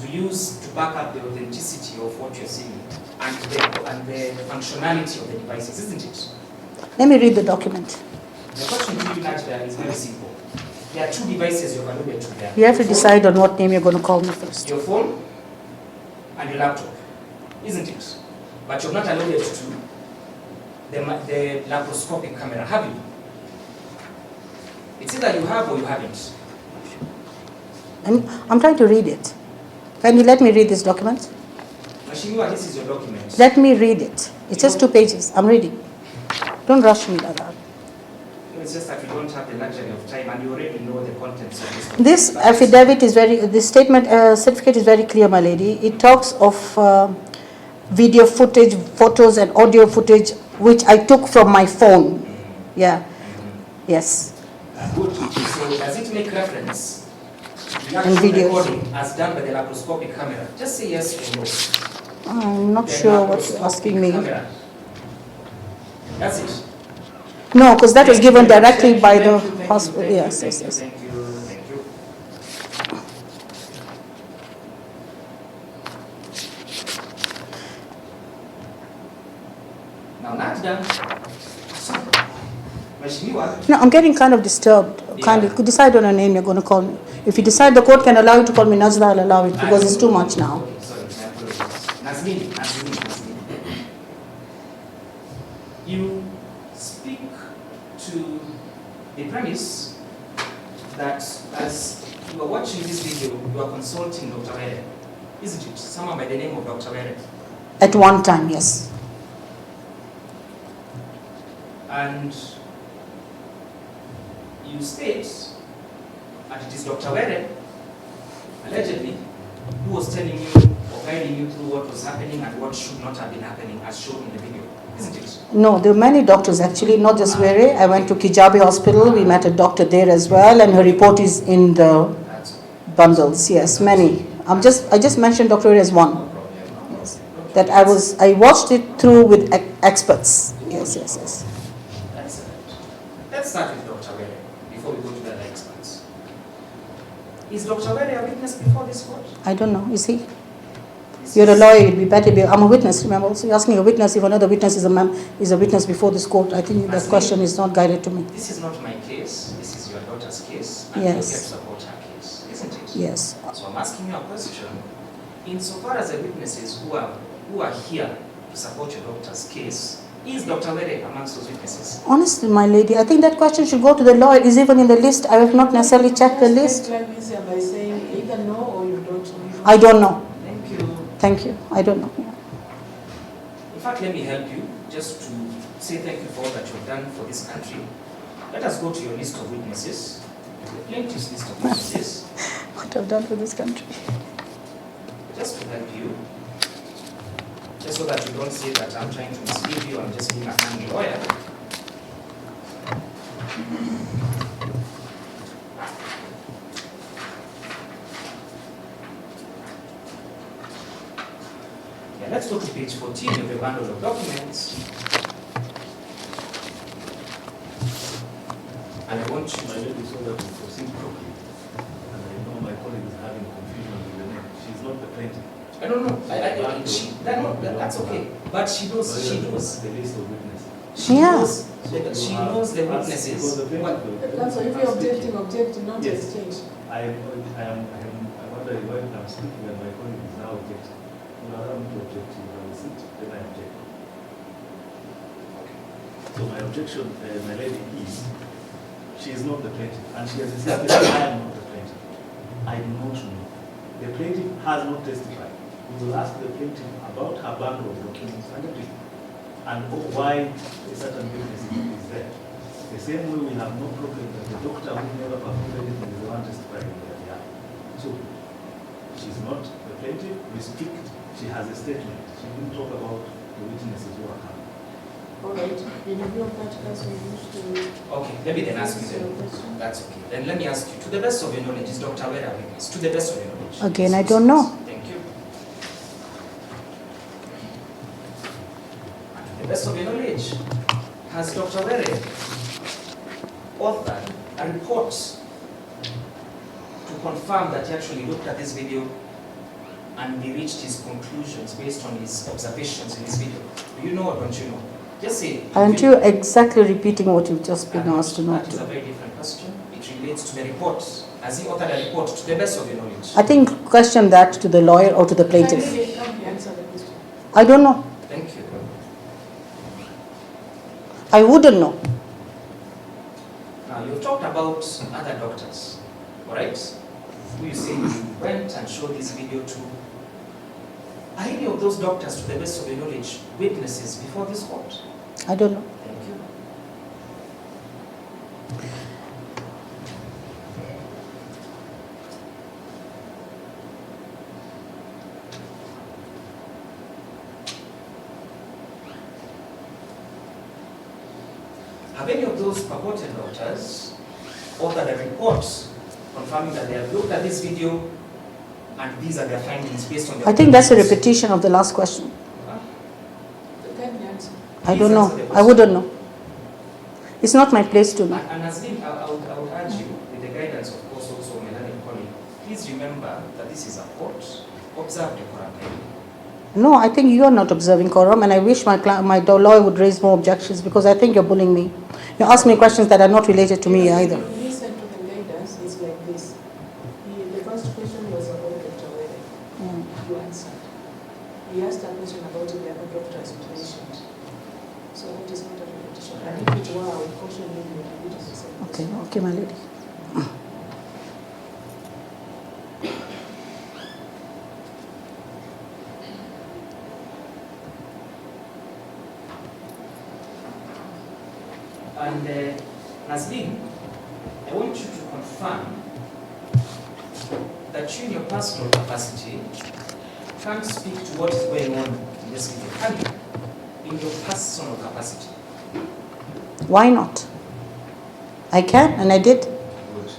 [SPEAKER 5] to use to back up the authenticity of what you're saying and the functionality of the devices, isn't it?
[SPEAKER 1] Let me read the document.
[SPEAKER 5] The question to you, Najda, is very simple. There are two devices you've alluded to there.
[SPEAKER 1] You have to
[SPEAKER 5] Your
[SPEAKER 1] decide on what name you're going to call me first.
[SPEAKER 5] Your phone and your laptop, isn't it? But you've not alluded to the laparoscopic camera, have you? It's either you have or you haven't.
[SPEAKER 1] I'm trying to read it. Can you let me read this document?
[SPEAKER 5] Mheshimiwa, this is your document.
[SPEAKER 1] Let me read it. It's just 2 pages. I'm reading. Don't rush me like that.
[SPEAKER 5] It's just that we don't have the luxury of time and you already know the contents of this document.
[SPEAKER 1] This affidavit is this statement, certificate is very clear, my lady. It talks of video footage, photos and audio footage, which I took from my phone. Yeah. Yes.
[SPEAKER 5] Good. So does it make reference to the
[SPEAKER 1] And
[SPEAKER 5] actual
[SPEAKER 1] videos.
[SPEAKER 5] recording as done by the laparoscopic camera? Just say yes or no.
[SPEAKER 1] I'm not
[SPEAKER 5] The
[SPEAKER 1] sure what's
[SPEAKER 5] laparoscopic
[SPEAKER 1] asking me.
[SPEAKER 5] camera. That's it.
[SPEAKER 1] No, because that was
[SPEAKER 5] Thank you
[SPEAKER 1] given
[SPEAKER 5] very much.
[SPEAKER 1] directly
[SPEAKER 5] Thank
[SPEAKER 1] by
[SPEAKER 5] you,
[SPEAKER 1] the
[SPEAKER 5] thank you,
[SPEAKER 1] hospital.
[SPEAKER 5] thank you,
[SPEAKER 1] Yes,
[SPEAKER 5] thank
[SPEAKER 1] yes,
[SPEAKER 5] you,
[SPEAKER 1] yes.
[SPEAKER 5] Thank you. Thank you. Now, not done. Mheshimiwa,
[SPEAKER 1] No, I'm getting kind of disturbed. Kind of, decide on a name you're going to call me. If you decide the court can allow you to call me Nazla, I'll allow it because it's too much now.
[SPEAKER 5] Okay, sorry, my apologies. Nazlin. You speak to the premise that as you are watching this video, you are consulting Dr. Wele. isn't it? Someone by the name of Dr. Were.
[SPEAKER 1] At one time, yes.
[SPEAKER 5] And you state, and it is Dr. Were, allegedly, who was telling you or guiding you through what was happening and what should not have been happening as shown in the video, isn't it?
[SPEAKER 1] No, there were many doctors actually, not just Were. I went to Kijabe Hospital, we met a doctor there as well, and her report is in the
[SPEAKER 5] That's okay.
[SPEAKER 1] bundles, yes, many. I just mentioned Dr. Were as one.
[SPEAKER 5] No problem.
[SPEAKER 1] Yes. That I watched it through with experts. Yes, yes, yes.
[SPEAKER 5] Excellent. Let's start with Dr. Were before we go to the other experts. Is Dr. Were a witness before this court?
[SPEAKER 1] I don't know, is he? You're a lawyer, it'd be better be, I'm a witness, remember? So you're asking a witness if another witness is a witness before this court. I think that question is not guided to me.
[SPEAKER 5] This is not my case, this is your daughter's case, and
[SPEAKER 1] Yes.
[SPEAKER 5] you get to support her case, isn't it?
[SPEAKER 1] Yes.
[SPEAKER 5] So I'm asking you a question. Insofar as the witnesses who are here to support your daughter's case, is Dr. Were amongst those witnesses?
[SPEAKER 1] Honestly, my lady, I think that question should go to the lawyer. Is even in the list. I have not necessarily checked the list.
[SPEAKER 4] By saying either no or you don't know.
[SPEAKER 1] I don't know.
[SPEAKER 5] Thank you.
[SPEAKER 1] Thank you. I don't know.
[SPEAKER 5] In fact, let me help you just to say thank you for all that you've done for this country. Let us go to your list of witnesses, the plaintiff's list of witnesses,
[SPEAKER 1] What I've done for this country.
[SPEAKER 5] just to help you, just so that you don't say that I'm trying to mislead you, I'm just being a handy lawyer. Yeah, let's go to page 14 of the bundle of documents. And I want you
[SPEAKER 2] My
[SPEAKER 5] to...
[SPEAKER 2] lady, so that we proceed properly. And I know my colleague is having confusion with the name. She's not the plaintiff.
[SPEAKER 5] I don't know. That's okay. But she knows. She knows.
[SPEAKER 2] The list of witnesses.
[SPEAKER 5] She
[SPEAKER 1] Yeah.
[SPEAKER 5] knows. She knows the
[SPEAKER 2] Because
[SPEAKER 5] witnesses.
[SPEAKER 2] the plaintiff will-
[SPEAKER 4] Counsel, if you're objecting, object, not
[SPEAKER 2] Yes.
[SPEAKER 4] exchange.
[SPEAKER 2] I wonder why I'm speaking and my colleague is now objecting. No, I don't want to object to you. I will sit, then I object. So my objection, my lady, is she is not the plaintiff, and she has established I am not the plaintiff. I do not know. The plaintiff has not testified. We will ask the plaintiff about her bundle of documents and everything, and why a certain witness is there. The same way we have no problem that the doctor who never performed anything is the one testifying on their behalf. So she's not the plaintiff. We speak. She has a statement. She didn't talk about the witnesses who are coming.
[SPEAKER 4] All right. In view of that, counsel, you wish to...
[SPEAKER 5] Okay, let me then ask you
[SPEAKER 4] Your
[SPEAKER 5] then.
[SPEAKER 4] question.
[SPEAKER 5] That's okay. Then let me ask you, to the best of your knowledge, is Dr. Were a witness? To the best of your knowledge.
[SPEAKER 1] Again, I don't know.
[SPEAKER 5] Thank you. And to the best of your knowledge, has Dr. Were authored a report to confirm that he actually looked at this video and he reached his conclusions based on his observations in this video? Do you know or don't you know? Just say.
[SPEAKER 1] Aren't you exactly repeating what you've just been asked to not
[SPEAKER 5] That is a
[SPEAKER 1] do?
[SPEAKER 5] very different question. It relates to the report. Has he authored a report to the best of your knowledge?
[SPEAKER 1] I think question that to the lawyer or to the plaintiff.
[SPEAKER 4] Kindly answer the question.
[SPEAKER 1] I don't know.
[SPEAKER 5] Thank you.
[SPEAKER 1] I wouldn't know.
[SPEAKER 5] Now, you've talked about other doctors, all right? Who you say you went and showed this video to. Are any of those doctors, to the best of your knowledge, witnesses before this court?
[SPEAKER 1] I don't know.
[SPEAKER 5] Thank you. Have any of those purported doctors authored a report confirming that they have looked at this video and these are their findings based on their
[SPEAKER 1] I think that's a
[SPEAKER 5] conclusions?
[SPEAKER 1] repetition of the last question.
[SPEAKER 5] Huh?
[SPEAKER 4] Kindly answer.
[SPEAKER 1] I don't know. I wouldn't know. It's not my place to know.
[SPEAKER 5] And Nazlin, I would urge you, with the guidance of course also my learning colleague, please remember that this is a court. Observe decorum.
[SPEAKER 1] No, I think you are not observing quorum, and I wish my lawyer would raise more objections because I think you're bullying me. You ask me questions that are not related to me either.
[SPEAKER 4] If you listen to the guidance, it's like this. The first question was about Dr. Were. You answered. He asked a question about the other doctors you mentioned. So it is not a repetition. And if it were, I would caution you to repeat the same
[SPEAKER 1] Okay,
[SPEAKER 4] question.
[SPEAKER 1] okay, my lady.
[SPEAKER 5] And Nazlin, I want you to confirm that you in your personal capacity can't speak to what is going on in this video, can you? In your personal capacity.
[SPEAKER 1] Why not? I can, and I did.
[SPEAKER 5] Good.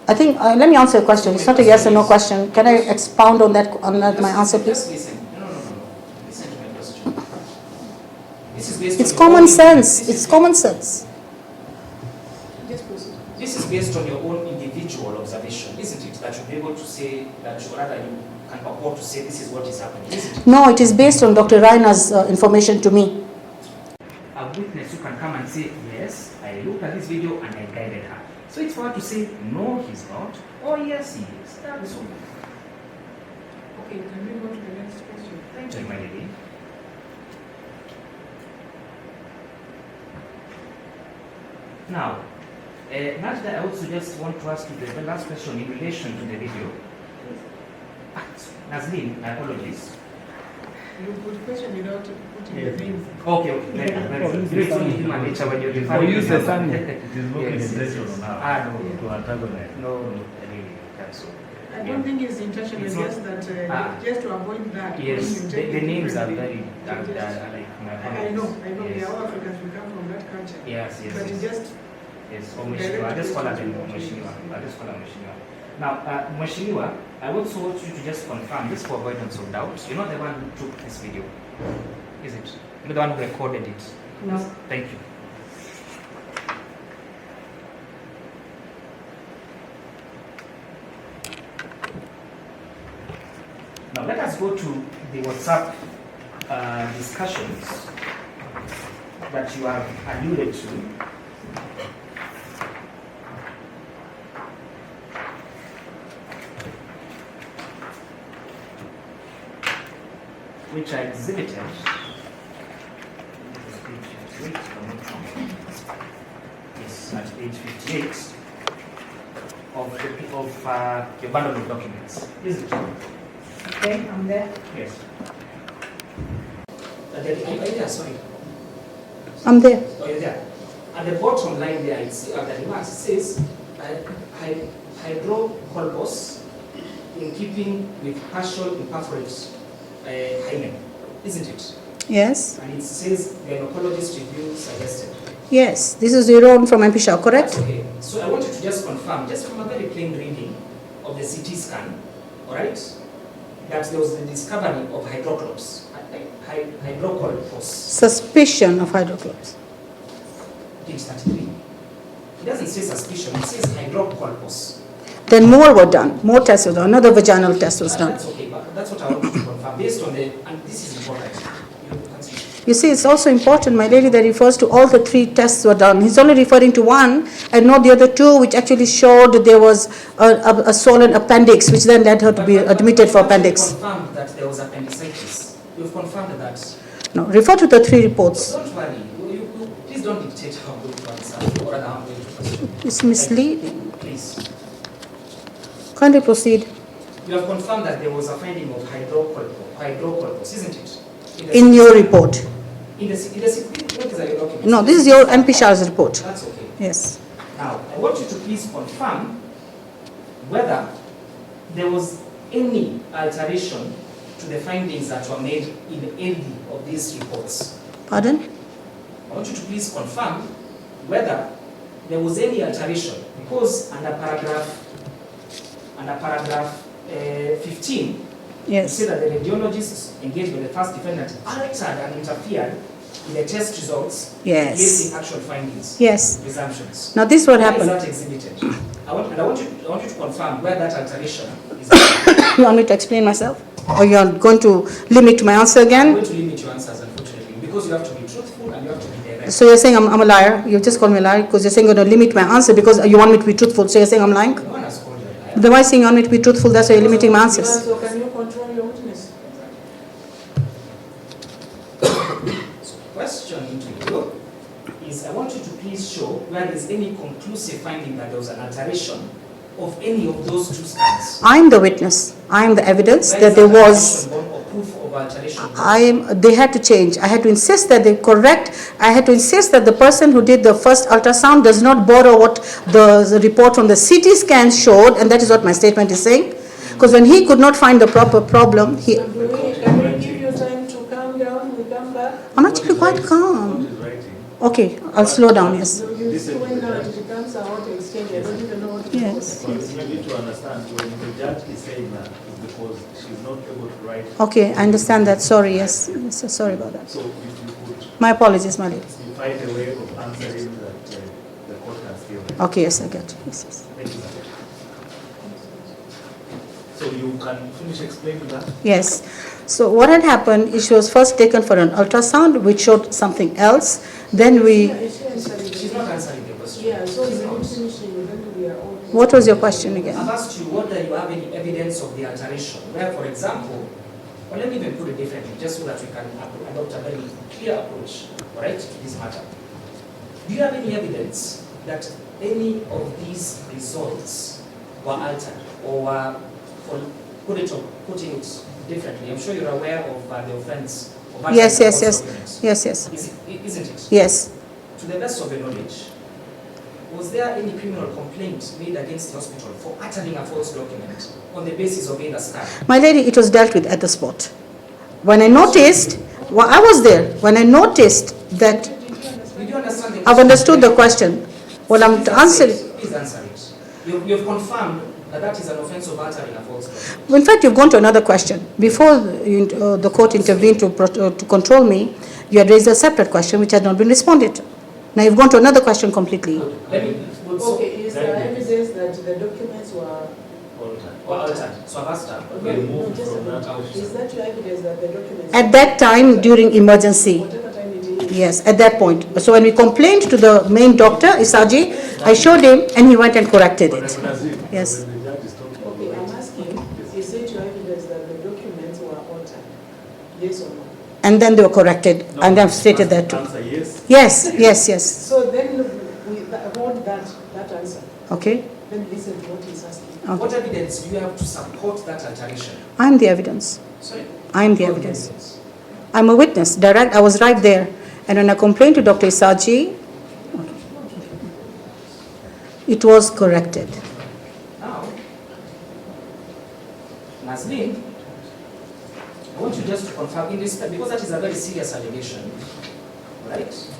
[SPEAKER 1] I think, let me answer a question. It's not a yes or no question. Can I expound on that, my answer, please?
[SPEAKER 5] Just listen. No. Listen to my question. This is based
[SPEAKER 1] It's
[SPEAKER 5] on
[SPEAKER 1] common
[SPEAKER 5] your own,
[SPEAKER 1] sense. It's common sense.
[SPEAKER 4] Just proceed.
[SPEAKER 5] This is based on your own individual observation, isn't it? That you'll be able to say, that you rather you can purport to say this is what is happening, isn't it?
[SPEAKER 1] No, it is based on Dr. Reiner's information to me.
[SPEAKER 5] A witness who can come and say, yes, I looked at this video and I guided her. So it's for her to say, no, he's not, or yes, he is. That is all.
[SPEAKER 4] Okay, can we go to the next question?
[SPEAKER 5] Thank you, my lady. Now, Najda, I also just want to ask you the last question in relation to the video. Nazlin, my apologies.
[SPEAKER 4] You put question without putting
[SPEAKER 6] Yes.
[SPEAKER 4] the name.
[SPEAKER 5] Okay, very good. It's only human nature when you're
[SPEAKER 6] Or
[SPEAKER 5] referring
[SPEAKER 6] use
[SPEAKER 5] to
[SPEAKER 6] the
[SPEAKER 5] the
[SPEAKER 6] sun.
[SPEAKER 5] number.
[SPEAKER 6] It is looking
[SPEAKER 5] Yes,
[SPEAKER 6] intentional now.
[SPEAKER 5] No,
[SPEAKER 6] To antagonize.
[SPEAKER 5] no, really, that's all.
[SPEAKER 4] I don't think his intention
[SPEAKER 5] It's
[SPEAKER 4] is
[SPEAKER 5] not-
[SPEAKER 4] just that, just to avoid that. when
[SPEAKER 5] Yes,
[SPEAKER 4] you take
[SPEAKER 5] the
[SPEAKER 4] it
[SPEAKER 5] names are
[SPEAKER 4] differently.
[SPEAKER 5] very,
[SPEAKER 4] It is-
[SPEAKER 5] like my
[SPEAKER 4] I know, we
[SPEAKER 5] Yes.
[SPEAKER 4] are all Africans, we come from that culture.
[SPEAKER 5] Yes,
[SPEAKER 4] But you
[SPEAKER 5] yes.
[SPEAKER 4] just,
[SPEAKER 5] Yes, or Mheshimiwa. I just call her Mheshimiwa. I just call her Mheshimiwa. Now, Mheshimiwa, I also want you to just confirm, just for avoidance of doubt, you're not the one who took this video, is it? You're the one who recorded it.
[SPEAKER 1] No.
[SPEAKER 5] Thank you. Now, let us go to the WhatsApp discussions that you have alluded to. Which I exhibited. Yes, at page 58 of your bundle of documents. Is it?
[SPEAKER 1] Okay, I'm there.
[SPEAKER 5] Yes. Yeah, sorry.
[SPEAKER 1] I'm there.
[SPEAKER 5] Oh, you're there. At the bottom line there, it's, the remarks, it says hydrocolpos in keeping with partial imperforate hymen, isn't it?
[SPEAKER 1] Yes.
[SPEAKER 5] And it says gynecologist review suggested.
[SPEAKER 1] Yes. This is your own from MP Shah, correct?
[SPEAKER 5] That's okay. So I want you to just confirm, just from a very plain reading of the CT scan, all right, that there was the discovery of hydrocolpos.
[SPEAKER 1] Suspicion of hydrocolpos.
[SPEAKER 5] Page 33. It doesn't say suspicion, it says hydrocolpos.
[SPEAKER 1] Then more were done. More tests were done. Another vaginal test was done.
[SPEAKER 5] That's okay, but that's what I want you to confirm. Based on the, and this is important.
[SPEAKER 1] You see, it's also important, my lady, that refers to all the 3 tests were done. He's only referring to one and not the other 2, which actually showed that there was a swollen appendix, which then led her to be admitted for appendix.
[SPEAKER 5] You confirmed that there was appendicitis. You've confirmed that.
[SPEAKER 1] No, refer to the 3 reports.
[SPEAKER 5] Don't worry. Please don't dictate how I'm going to answer or how I'm going to question.
[SPEAKER 1] It's misleading.
[SPEAKER 5] Please.
[SPEAKER 1] Kindly proceed.
[SPEAKER 5] You have confirmed that there was a finding of hydrocolpos, isn't it?
[SPEAKER 1] In your report.
[SPEAKER 5] In the what is your document?
[SPEAKER 1] No, this is your MP Shah's report.
[SPEAKER 5] That's okay.
[SPEAKER 1] Yes.
[SPEAKER 5] Now, I want you to please confirm whether there was any alteration to the findings that were made in any of these reports.
[SPEAKER 1] Pardon?
[SPEAKER 5] I want you to please confirm whether there was any alteration, because under paragraph 15,
[SPEAKER 1] Yes.
[SPEAKER 5] you say that the radiologist engaged with the first defendant altered and interfered with the test results,
[SPEAKER 1] Yes.
[SPEAKER 5] placing actual findings,
[SPEAKER 1] Yes.
[SPEAKER 5] presumptions.
[SPEAKER 1] Now this is what
[SPEAKER 5] Where
[SPEAKER 1] happened.
[SPEAKER 5] is that exhibited? I want you to confirm where that alteration is.
[SPEAKER 1] You want me to explain myself? Or you are going to limit my answer
[SPEAKER 5] I'm
[SPEAKER 1] again?
[SPEAKER 5] going to limit your answers, unfortunately, because you have to be truthful and you have to be direct.
[SPEAKER 1] So you're saying I'm a liar? You just called me a liar because you're saying you're going to limit my answer because you want me to be truthful. So you're saying I'm lying?
[SPEAKER 5] No one has called you a liar.
[SPEAKER 1] Then why saying you want me to be truthful? That's why you're limiting my answers.
[SPEAKER 4] So can you control your witness?
[SPEAKER 5] So the question to you is, I want you to please show where there is any conclusive finding that there was an alteration of any of those 2 scans.
[SPEAKER 1] I'm the witness. I'm the evidence
[SPEAKER 5] Where
[SPEAKER 1] that
[SPEAKER 5] is
[SPEAKER 1] there
[SPEAKER 5] an
[SPEAKER 1] was.
[SPEAKER 5] alteration or proof of alteration?
[SPEAKER 1] They had to change. I had to insist that they correct. I had to insist that the person who did the first ultrasound does not borrow what the report from the CT scan showed, and that is what my statement is saying. Because when he could not find the proper problem,
[SPEAKER 4] Can we give you time to calm down? We come back.
[SPEAKER 1] I'm actually quite calm. Okay, I'll slow down, yes.
[SPEAKER 4] You see when now it becomes a hot exchange, I don't even know what to
[SPEAKER 1] Yes.
[SPEAKER 4] do.
[SPEAKER 2] You need to understand when the judge is saying that it's because she's not able to write.
[SPEAKER 1] Okay, I understand that. Sorry, yes. Sorry about that.
[SPEAKER 2] So if you could
[SPEAKER 1] My apologies, my lady.
[SPEAKER 2] find a way of answering that the court can still.
[SPEAKER 1] Okay, yes, I get you. Yes, yes.
[SPEAKER 2] Thank you. So you can finish explaining that?
[SPEAKER 1] Yes. So what had happened is she was first taken for an ultrasound, which showed something else. Then we...
[SPEAKER 5] She's not answering the question.
[SPEAKER 4] Yeah, so
[SPEAKER 5] She's
[SPEAKER 4] we're
[SPEAKER 5] not.
[SPEAKER 4] not finishing, then we are all.
[SPEAKER 1] What was your question
[SPEAKER 5] I've
[SPEAKER 1] again?
[SPEAKER 5] asked you whether you have any evidence of the alteration, where, for example, well, let me even put it differently, just so that we can adopt a very clear approach, all right, to this matter. Do you have any evidence that any of these results were altered or were, putting it differently? I'm sure you're aware of the offense of altering
[SPEAKER 1] Yes, yes,
[SPEAKER 5] false
[SPEAKER 1] yes.
[SPEAKER 5] documents.
[SPEAKER 1] Yes, yes.
[SPEAKER 5] Isn't it?
[SPEAKER 1] Yes.
[SPEAKER 5] To the best of your knowledge, was there any criminal complaint made against the hospital for uttering a false document on the basis of either scan?
[SPEAKER 1] My lady, it was dealt with at the spot. When I noticed, well, I was there. When I noticed that,
[SPEAKER 5] Did you understand the question?
[SPEAKER 1] I've understood the question. Well, I'm answering.
[SPEAKER 5] Please answer it. You've confirmed that that is an offense of uttering a false document.
[SPEAKER 1] In fact, you've gone to another question. Before the court intervened to control me, you had raised a separate question which had not been responded to. Now you've gone to another question completely.
[SPEAKER 5] Let me,
[SPEAKER 4] Okay, is there evidence that the documents were?
[SPEAKER 5] altered. So I've asked her.
[SPEAKER 2] Okay,
[SPEAKER 5] Okay.
[SPEAKER 2] move
[SPEAKER 4] Just a
[SPEAKER 2] from
[SPEAKER 4] minute.
[SPEAKER 2] that.
[SPEAKER 4] Is that your evidence that the documents?
[SPEAKER 1] At that time, during emergency,
[SPEAKER 4] Whatever time it is.
[SPEAKER 1] yes, at that point. So when we complained to the main doctor, Isaji, I showed him and he went and corrected it. Yes.
[SPEAKER 2] When the judge is talking
[SPEAKER 4] Okay,
[SPEAKER 2] about
[SPEAKER 4] I'm asking, is it your evidence that the documents were altered? Yes or no?
[SPEAKER 1] And then they were corrected,
[SPEAKER 2] No,
[SPEAKER 1] and I've stated that too.
[SPEAKER 2] Answer yes.
[SPEAKER 1] Yes, yes, yes.
[SPEAKER 4] So then we hold that answer.
[SPEAKER 1] Okay.
[SPEAKER 4] Then listen to what he's asking.
[SPEAKER 1] Okay.
[SPEAKER 5] What evidence do you have to support that alteration?
[SPEAKER 1] I'm the evidence.
[SPEAKER 5] Sorry?
[SPEAKER 1] I'm the
[SPEAKER 5] What
[SPEAKER 1] evidence. I'm a witness. Direct. I was right there. And when I complained to Dr. Isaji, it was corrected.
[SPEAKER 5] Now, Nazlin, I want you just to confirm in this, because that is a very serious allegation, right?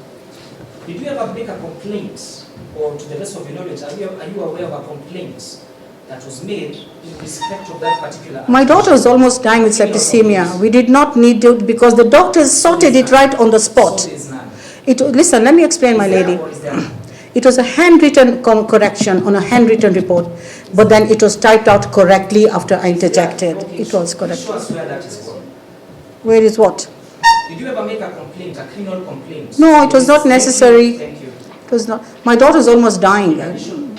[SPEAKER 5] Did you ever make a complaint, or to the best of your knowledge, are you aware of a complaint that was made in respect of that particular?
[SPEAKER 1] My daughter was almost dying with septicemia. We did not need to, because the doctors sorted it right on the spot.
[SPEAKER 5] So there is none.
[SPEAKER 1] Listen, let me explain, my
[SPEAKER 5] Is there
[SPEAKER 1] lady.
[SPEAKER 5] or is there none?
[SPEAKER 1] It was a handwritten correction on a handwritten report, but then it was typed out correctly after I interjected.
[SPEAKER 5] Okay,
[SPEAKER 1] It was correct.
[SPEAKER 5] Show us where that is from.
[SPEAKER 1] Where is what?
[SPEAKER 5] Did you ever make a complaint, a criminal complaint?
[SPEAKER 1] No, it was not
[SPEAKER 5] Thank you,
[SPEAKER 1] necessary.
[SPEAKER 5] Thank you.
[SPEAKER 1] It was not. My daughter was almost dying.
[SPEAKER 5] In addition,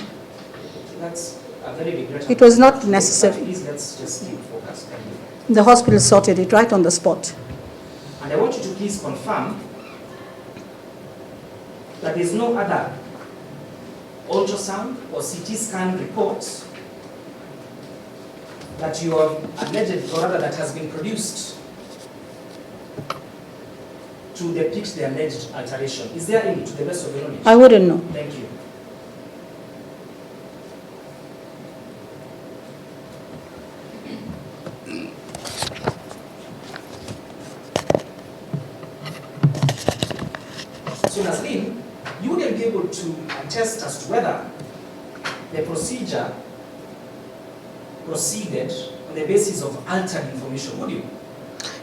[SPEAKER 5] that's a very regrettable.
[SPEAKER 1] It was not necessary.
[SPEAKER 5] Please, let's just keep focused. Thank you.
[SPEAKER 1] The hospital sorted it right on the spot.
[SPEAKER 5] And I want you to please confirm that there is no other ultrasound or CT scan reports that you have alleged, or rather that has been produced to depict the alleged alteration. Is there any, to the best of your knowledge?
[SPEAKER 1] I wouldn't know.
[SPEAKER 5] Thank you. So Nazlin, you wouldn't be able to attest as to whether the procedure proceeded on the basis of altered information, would you?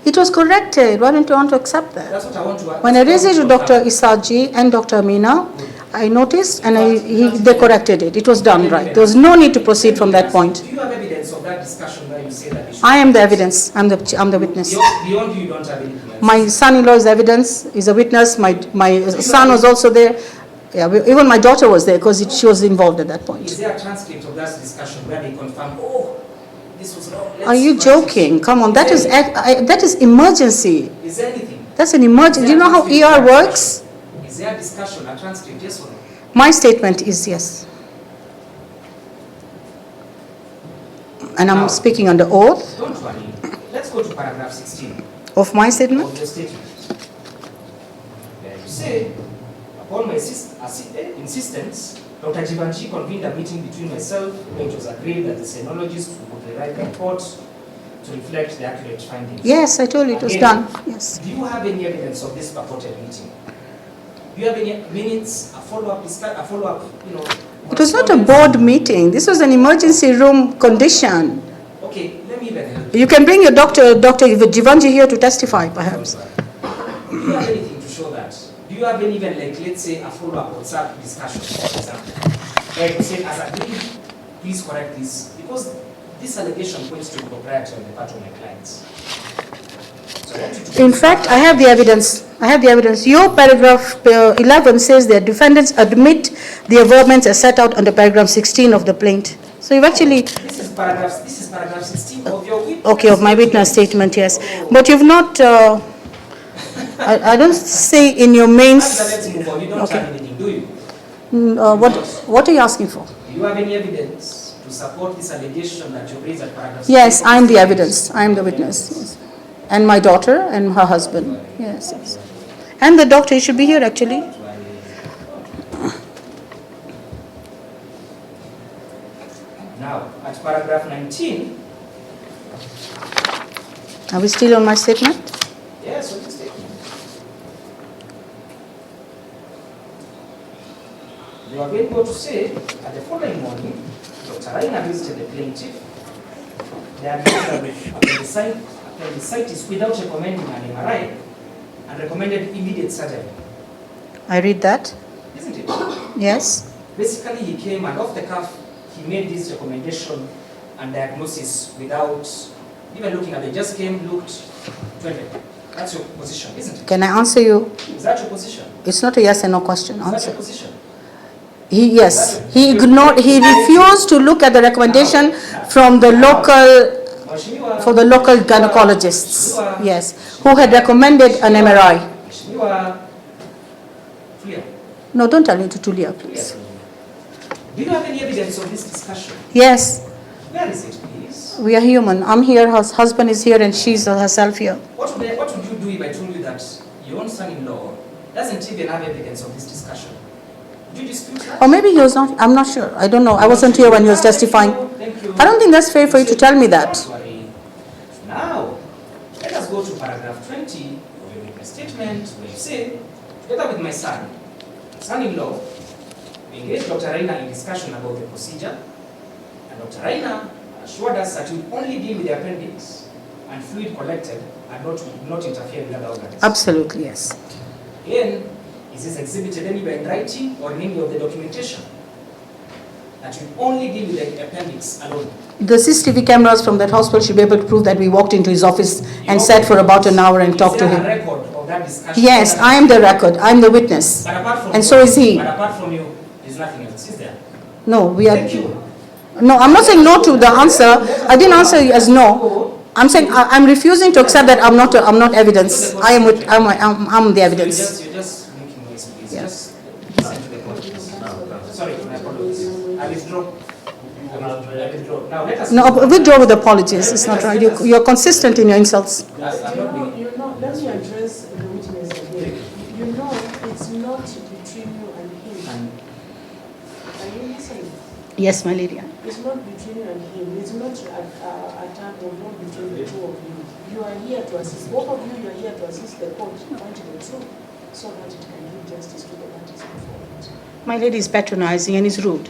[SPEAKER 1] It was corrected. Why don't you want to accept that?
[SPEAKER 5] That's what I want to ask.
[SPEAKER 1] When I raised it to Dr. Isaji and Dr. Amina, I noticed and they corrected it. It was done right. There was no need to proceed from that point.
[SPEAKER 5] Do you have evidence of that discussion where you say that issue?
[SPEAKER 1] I am the evidence. I'm the witness.
[SPEAKER 5] Beyond you don't have anything else?
[SPEAKER 1] My son-in-law is evidence. Is a witness. My son was also there. Yeah, even my daughter was there because she was involved at that point.
[SPEAKER 5] Is there a transcript of that discussion where they confirm, oh, this was wrong?
[SPEAKER 1] Are you joking? Come on, that is emergency.
[SPEAKER 5] Is there anything?
[SPEAKER 1] That's an emergency. Do you know how ER works?
[SPEAKER 5] Is there a discussion, a transcript, yes or no?
[SPEAKER 1] My statement is yes. And I'm speaking under oath.
[SPEAKER 5] Don't worry. Let's go to paragraph 16.
[SPEAKER 7] Of my
[SPEAKER 5] of
[SPEAKER 7] statement?
[SPEAKER 5] your statement. You say, upon my insistence, Dr. Jivanji convened a meeting between myself where it was agreed that the sinologist would rewrite the report to reflect the accurate findings.
[SPEAKER 7] Yes, I told you it was
[SPEAKER 5] Again,
[SPEAKER 7] done. Yes.
[SPEAKER 5] Do you have any evidence of this purported meeting? Do you have any minutes, a follow-up,
[SPEAKER 7] It was not a board meeting. This was an emergency room condition.
[SPEAKER 5] Okay, let me even help
[SPEAKER 7] You can bring your Dr. Jivanji here to testify, perhaps.
[SPEAKER 5] Do you have anything to show that? Do you have any even, like, let's say, a follow-up WhatsApp discussion, for example? Like you said, as agreed, please correct this, because this allegation points to impropriety on the part of my clients. So I want you to
[SPEAKER 7] In fact, I have the evidence. Your paragraph 11 says that defendants admit the averments as set out under paragraph 16 of the plaint. So you've actually,
[SPEAKER 5] This is paragraph 16 of your witness.
[SPEAKER 7] okay, of my witness statement, yes. But you've not, I don't say in your main,
[SPEAKER 5] Let's move on. You don't
[SPEAKER 7] Okay.
[SPEAKER 5] have anything, do you?
[SPEAKER 7] what are you asking for?
[SPEAKER 5] Do you have any evidence to support this allegation that you raised at paragraph 16?
[SPEAKER 7] Yes, I am the evidence. I am the witness. Yes. And my daughter and her husband. Yes, yes. And the doctor, he should be here actually.
[SPEAKER 5] Now, at paragraph 19,
[SPEAKER 7] Are we still on my statement?
[SPEAKER 5] yes, what is statement? You are going to say, at the following morning, Dr. Raina visited the plaintiff. The appendicitis without recommending an MRI and recommended immediate surgery.
[SPEAKER 7] I read that.
[SPEAKER 5] Isn't it?
[SPEAKER 7] Yes.
[SPEAKER 5] Basically, he came and off the cuff, he made this recommendation and diagnosis without even looking at it. Just came, looked, went. That's your position, isn't it?
[SPEAKER 7] Can I answer you?
[SPEAKER 5] Is that your position?
[SPEAKER 7] It's not a yes and no question.
[SPEAKER 5] Is that
[SPEAKER 7] Answer.
[SPEAKER 5] your position?
[SPEAKER 7] He refused to look at the recommendation from the local, for the local gynecologists, yes, who had recommended an MRI.
[SPEAKER 5] Clear.
[SPEAKER 7] No, don't tell me to Tulia, please.
[SPEAKER 5] Do you have any evidence of this discussion?
[SPEAKER 7] Yes,
[SPEAKER 5] Where is it, please?
[SPEAKER 7] we are human. I'm here, her husband is here, and she's herself here.
[SPEAKER 5] What would you do if I told you that your own son-in-law doesn't even have evidence of this discussion? Would you dispute that?
[SPEAKER 7] Or maybe he was not, I'm not sure. I don't know. I wasn't here when he was testifying.
[SPEAKER 5] Thank you.
[SPEAKER 7] I don't think that's fair for you to tell me that.
[SPEAKER 5] Don't worry. Now, let us go to paragraph 20 of your witness statement where you say, together with my son-in-law, we engaged Dr. Raina in discussion about the procedure, and Dr. Raina assured us that you only deal with the appendix and fluid collected and not interfere with other organs.
[SPEAKER 7] Absolutely, yes.
[SPEAKER 5] Again, is this exhibited anywhere in writing or in any of the documentation? That you only deal with the appendix alone?
[SPEAKER 7] The CCTV cameras from that hospital should be able to prove that we walked into his office and sat for about an hour and talked to
[SPEAKER 5] Is there
[SPEAKER 7] him.
[SPEAKER 5] a record of that discussion?
[SPEAKER 7] Yes, I am the record. I am the witness.
[SPEAKER 5] But apart from
[SPEAKER 7] And
[SPEAKER 5] you,
[SPEAKER 7] so is he.
[SPEAKER 5] But apart from you, there's nothing else, is there?
[SPEAKER 7] No, we are.
[SPEAKER 5] Thank you.
[SPEAKER 7] No, I'm not saying no to the answer. I didn't answer you as no. I'm saying I'm refusing to accept that I'm not evidence. I'm the evidence.
[SPEAKER 5] You're just making noise, please.
[SPEAKER 7] Yes.
[SPEAKER 5] Just listen to the questions. Sorry, my apologies. I withdraw. Now let us.
[SPEAKER 7] No, withdraw with apologies. It's not right. You're consistent in your insults.
[SPEAKER 5] I'm not being.
[SPEAKER 4] Let me address the witness again. You know, it's not between you and him. Are you listening?
[SPEAKER 7] Yes, my lady.
[SPEAKER 4] It's not between you and him. It's not a time of not between the two of you. You are here to assist. Both of you are here to assist the court to find the truth so that it can give justice to the parties before it.
[SPEAKER 7] My lady is patronizing and is rude.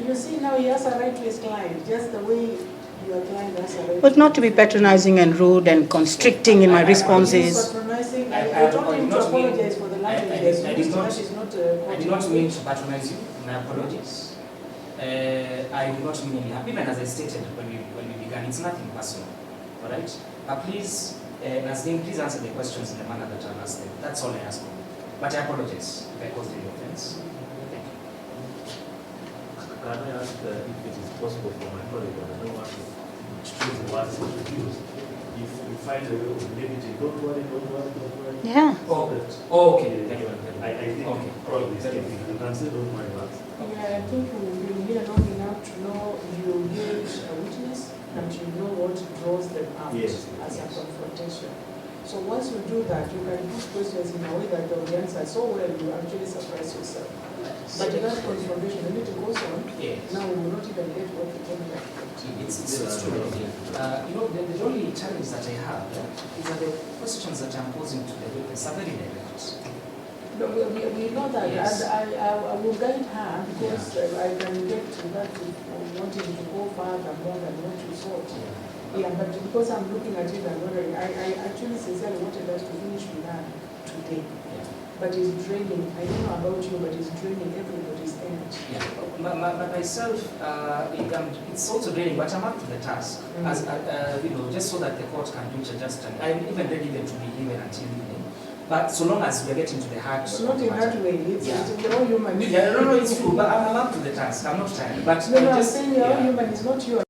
[SPEAKER 4] You see, now he has a right to his client, just the way your client has a right.
[SPEAKER 7] But not to be patronizing and rude and constricting in my responses.
[SPEAKER 4] Patronizing. I told him to apologize for the language.
[SPEAKER 5] I did not
[SPEAKER 4] not
[SPEAKER 5] mean to patronize you. My apologies. I do not mean any harm. Even as I stated when we began, it's nothing personal. All right? But please, Nazlin, please answer the questions in the manner that I've asked them. That's all I ask of you. But I apologize if I caused any offense. Thank you.
[SPEAKER 2] Can I ask if it is possible for my colleague, but I don't want to choose the words introduced. If you find a way of limiting, don't worry.
[SPEAKER 7] Yeah.
[SPEAKER 5] Oh, okay. Thank you.
[SPEAKER 2] I think
[SPEAKER 5] Okay.
[SPEAKER 2] probably you can say don't worry about it.
[SPEAKER 4] Yeah, I think you've been here long enough to know you engage a witness and you know what draws them out
[SPEAKER 2] Yes.
[SPEAKER 4] as a confrontation. So once you do that, you can put questions in a way that they'll be answered so well, you actually surprise yourself. But in that confrontation, when it goes on,
[SPEAKER 5] Yes.
[SPEAKER 4] now we will not even get what we came back to.
[SPEAKER 5] It's true. You know, the only challenge that I have is that the questions that I'm posing to the witness are very direct.
[SPEAKER 4] No, we know that,
[SPEAKER 5] Yes.
[SPEAKER 4] and I will guide her because I can get to that wanting to go further more than what you thought. Yeah, but because I'm looking at it and wondering, I actually sincerely wanted us to finish with that today.
[SPEAKER 5] Yeah.
[SPEAKER 4] But it's draining. I don't know about you, but it's draining everybody's energy.
[SPEAKER 5] Yeah. Myself, it's also draining, but I'm up to the task. As you know, just so that the court can reach a just. I'm even ready even to be here until evening. But so long as we are getting to the heart.
[SPEAKER 4] It's not in that way. It's we're all human.
[SPEAKER 5] Yeah, no, it's true. But I'm up to the task. I'm not tired. But
[SPEAKER 4] No, I'm
[SPEAKER 5] just
[SPEAKER 4] saying you're all human. It's not you.